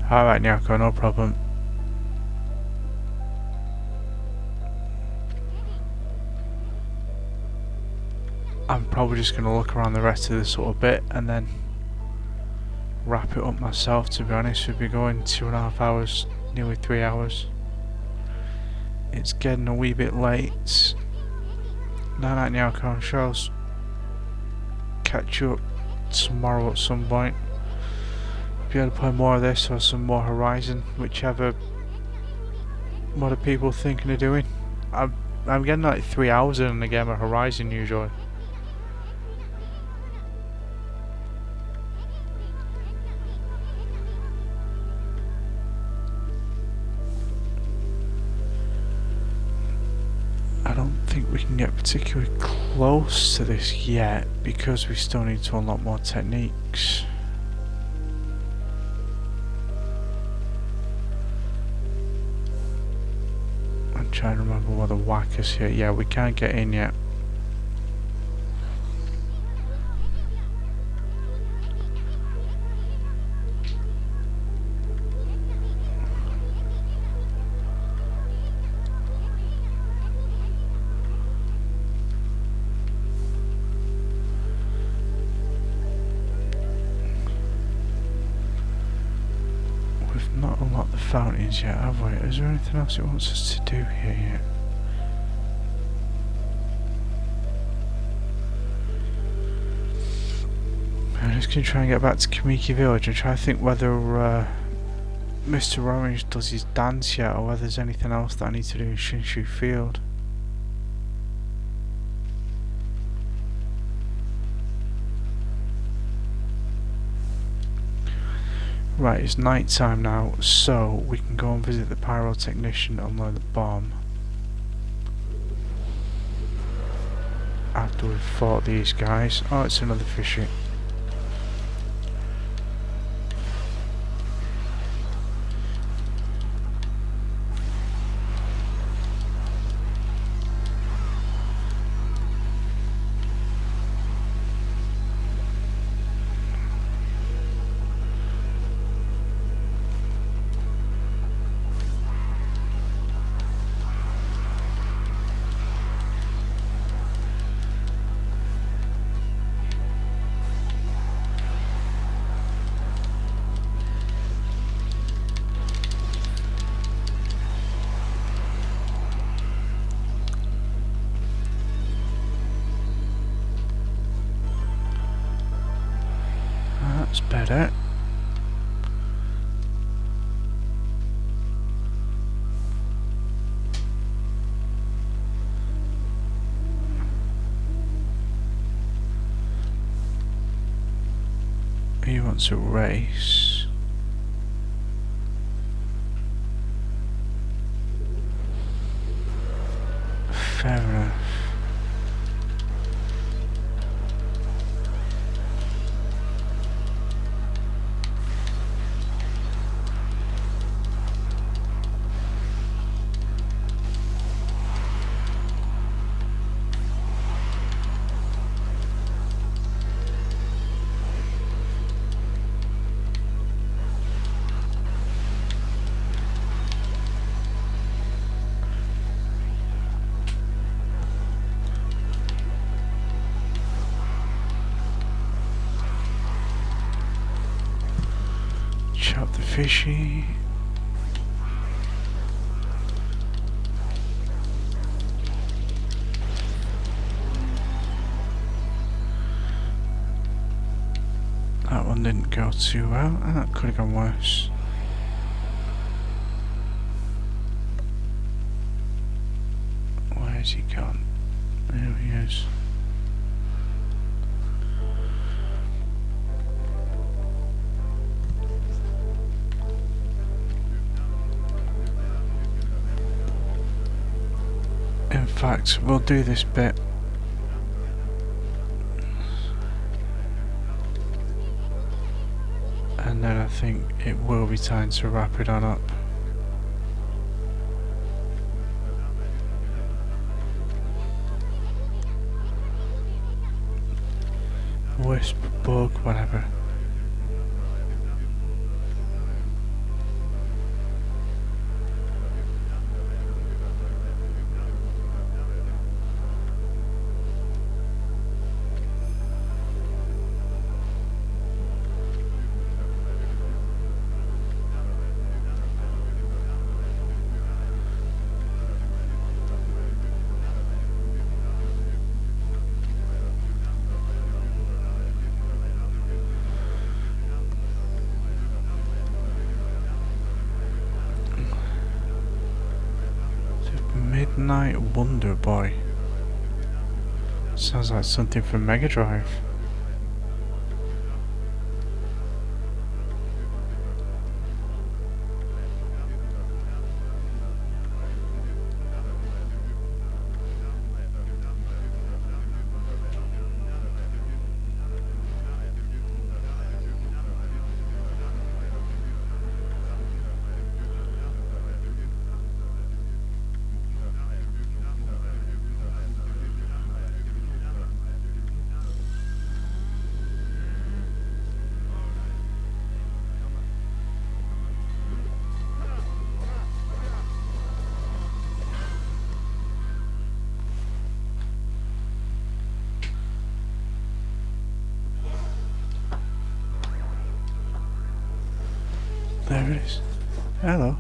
Alright, Nyako, no problem. I'm probably just going to look around the rest of this little bit and then wrap it up myself, to be honest. We'll be going 2.5 hours, nearly 3 hours. It's getting a wee bit late. Night Nyako, I'm sure I'll catch you up tomorrow at some point. Be able to play more of this or some more Horizon, whichever. What are people thinking of doing? I'm getting like 3 hours in a game of Horizon usually. I don't think we can get particularly close to this yet because we still need to unlock more techniques. I'm trying to remember where the whack is here. Yeah, we can't get in yet. Not unlocked the fountains yet, have we? Is there anything else it wants us to do here yet? I'm just going to try and get back to Kamiki Village and try to think whether Mr. Orange does his dance yet, or whether there's anything else that I need to do in Shinshu Field. Right, it's night time now, so we can go and visit the pyrotechnician and learn the bomb. After we've fought these guys. Oh, it's another fishy. That's better. He wants a race. Fair enough. Chop the fishy. That one didn't go too well. That could have gone worse. Where's he gone? There he is. In fact, we'll do this bit. And then I think it will be time to wrap it on up. Wisp, bug, whatever. Midnight Wonder Boy. Sounds like something from Mega Drive. There it is. Hello.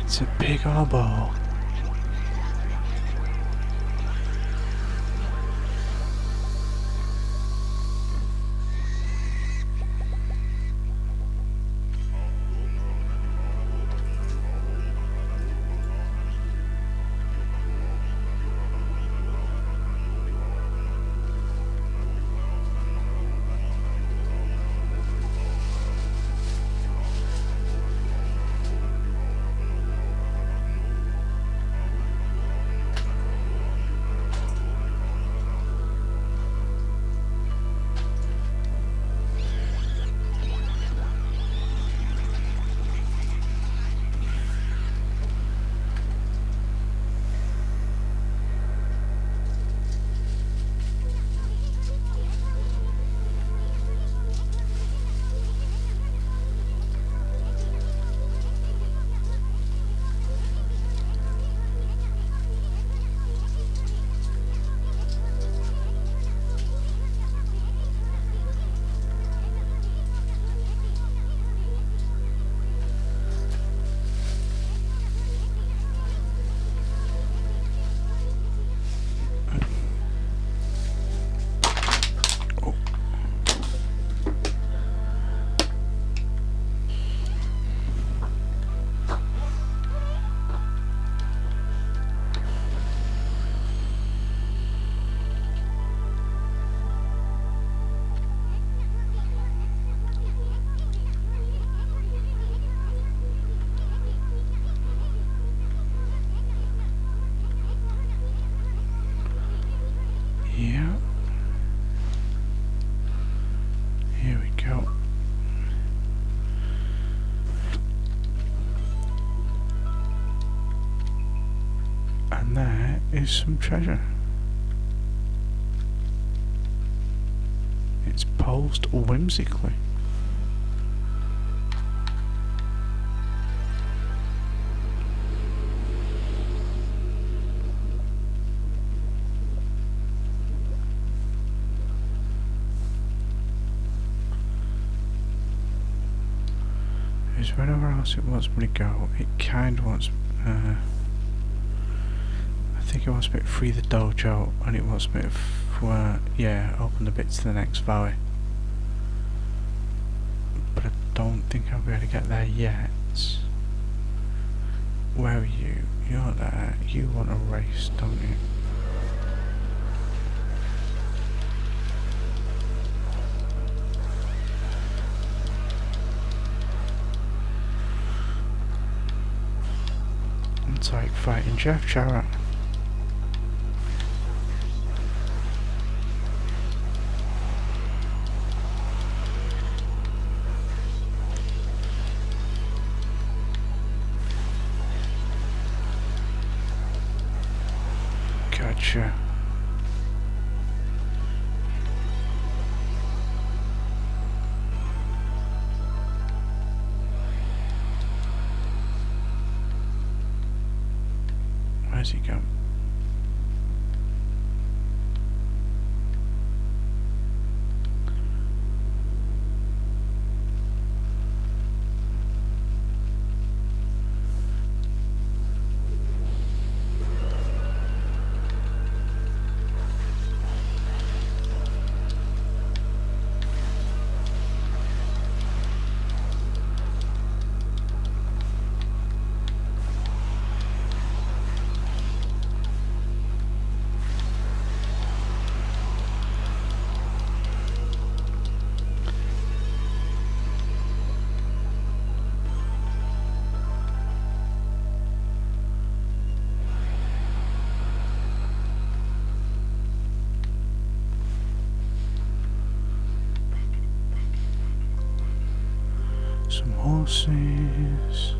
It's a big old ball. is some treasure. It's posed whimsically. Is wherever else it wants me to go, it kind of wants, I think it wants me to free the dojo, and it wants me to, yeah, open the bit to the next valley. But I don't think I'll be able to get there yet. Where are you? You're there. You want a race, don't you? It's like fighting Jeff Jarrett. Gotcha. Where's he going? Some horses.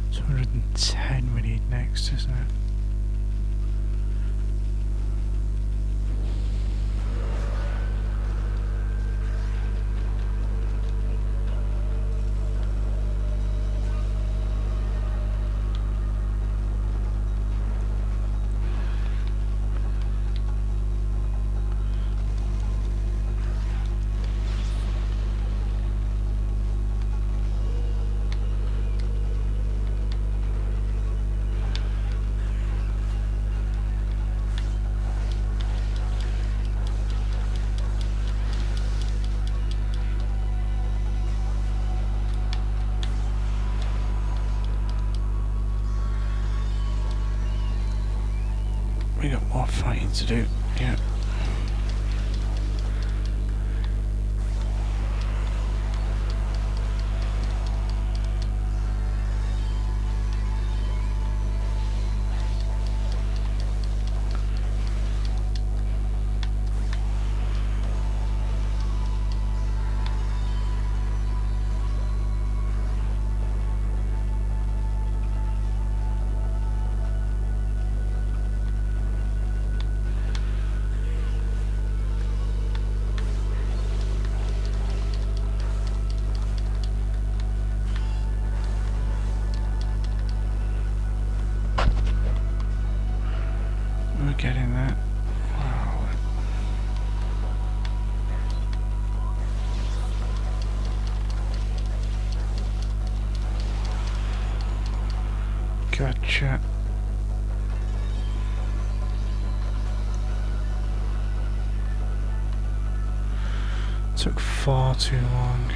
It's 110 we need next, isn't it? We got more fighting to do, yeah. We're getting that. Wow. Gotcha. Took far too long.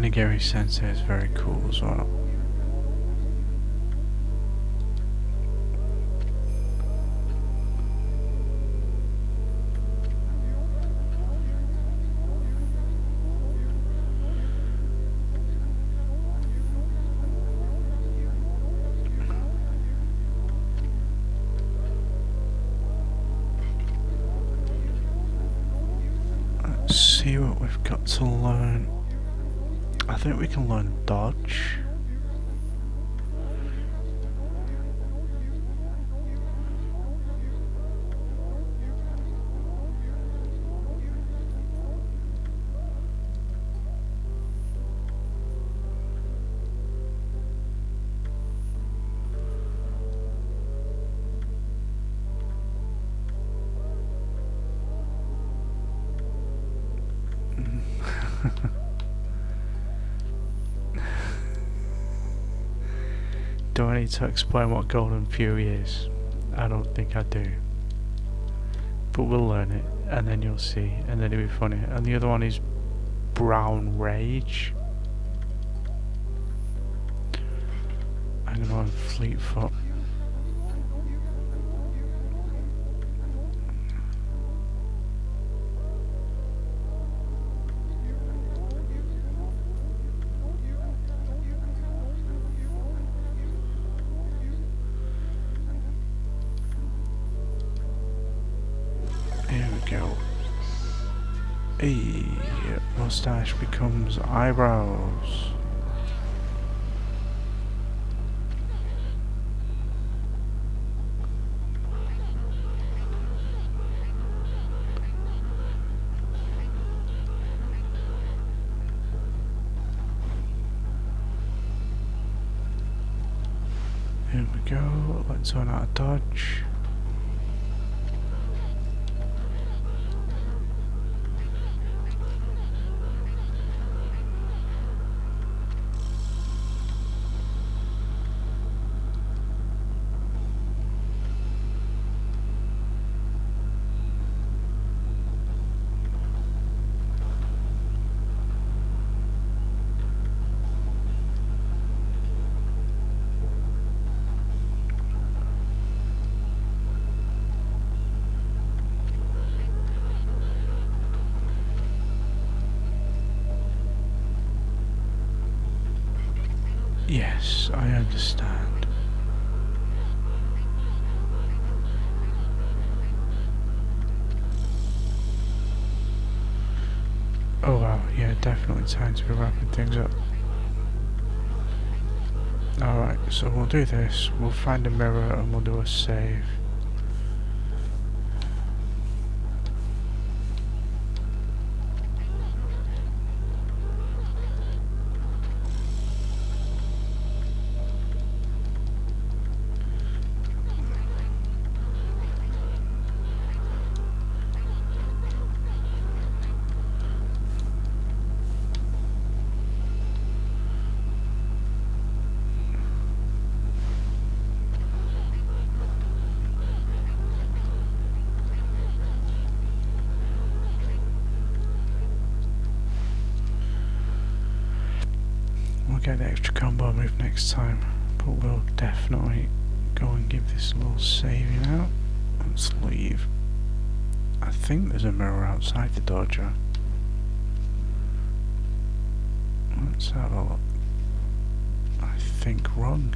Onigiri Sensei is very cool as well. Let's see what we've got to learn. I think we can learn dodge. Do I need to explain what Golden Fury is? I don't think I do. But we'll learn it, and then you'll see, and then it'll be funny. And the other one is Brown Rage. I'm gonna learn Fleetfoot. Here we go. Hey, mustache becomes eyebrows. Here we go. Let's run out of dodge. Yes, I understand. Oh wow, yeah, definitely time to be wrapping things up. Alright, so we'll do this, we'll find a mirror and we'll do a save. We'll get the extra combo move next time, but we'll definitely go and give this a little saving out. Let's leave. I think there's a mirror outside the dojo. Let's have a look. I think wrong.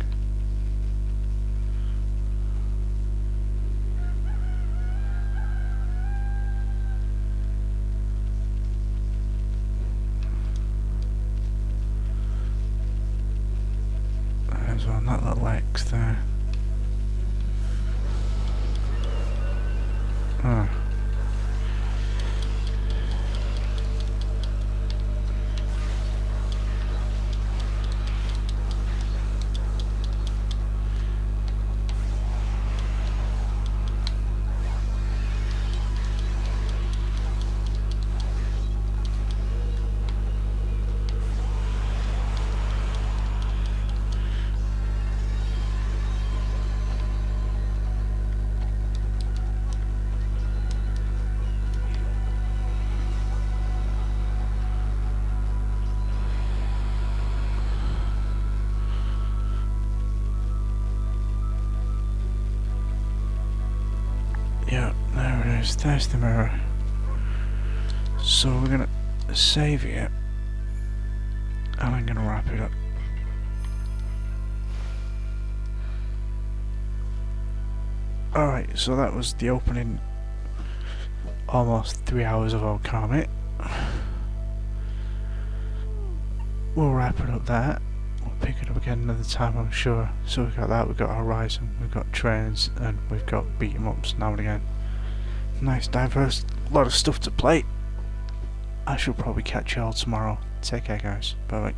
There's one, that little X there. Ah. guys, there's the mirror. So we're gonna save here, and I'm gonna wrap it up. Alright, so that was the opening almost 3 hours of Okami. We'll wrap it up there. We'll pick it up again another time, I'm sure. So we've got that, we've got Horizon, we've got trains, and we've got beat 'em ups now and again. Nice, diverse, lot of stuff to play. I shall probably catch you all tomorrow. Take care, guys. Bye bye.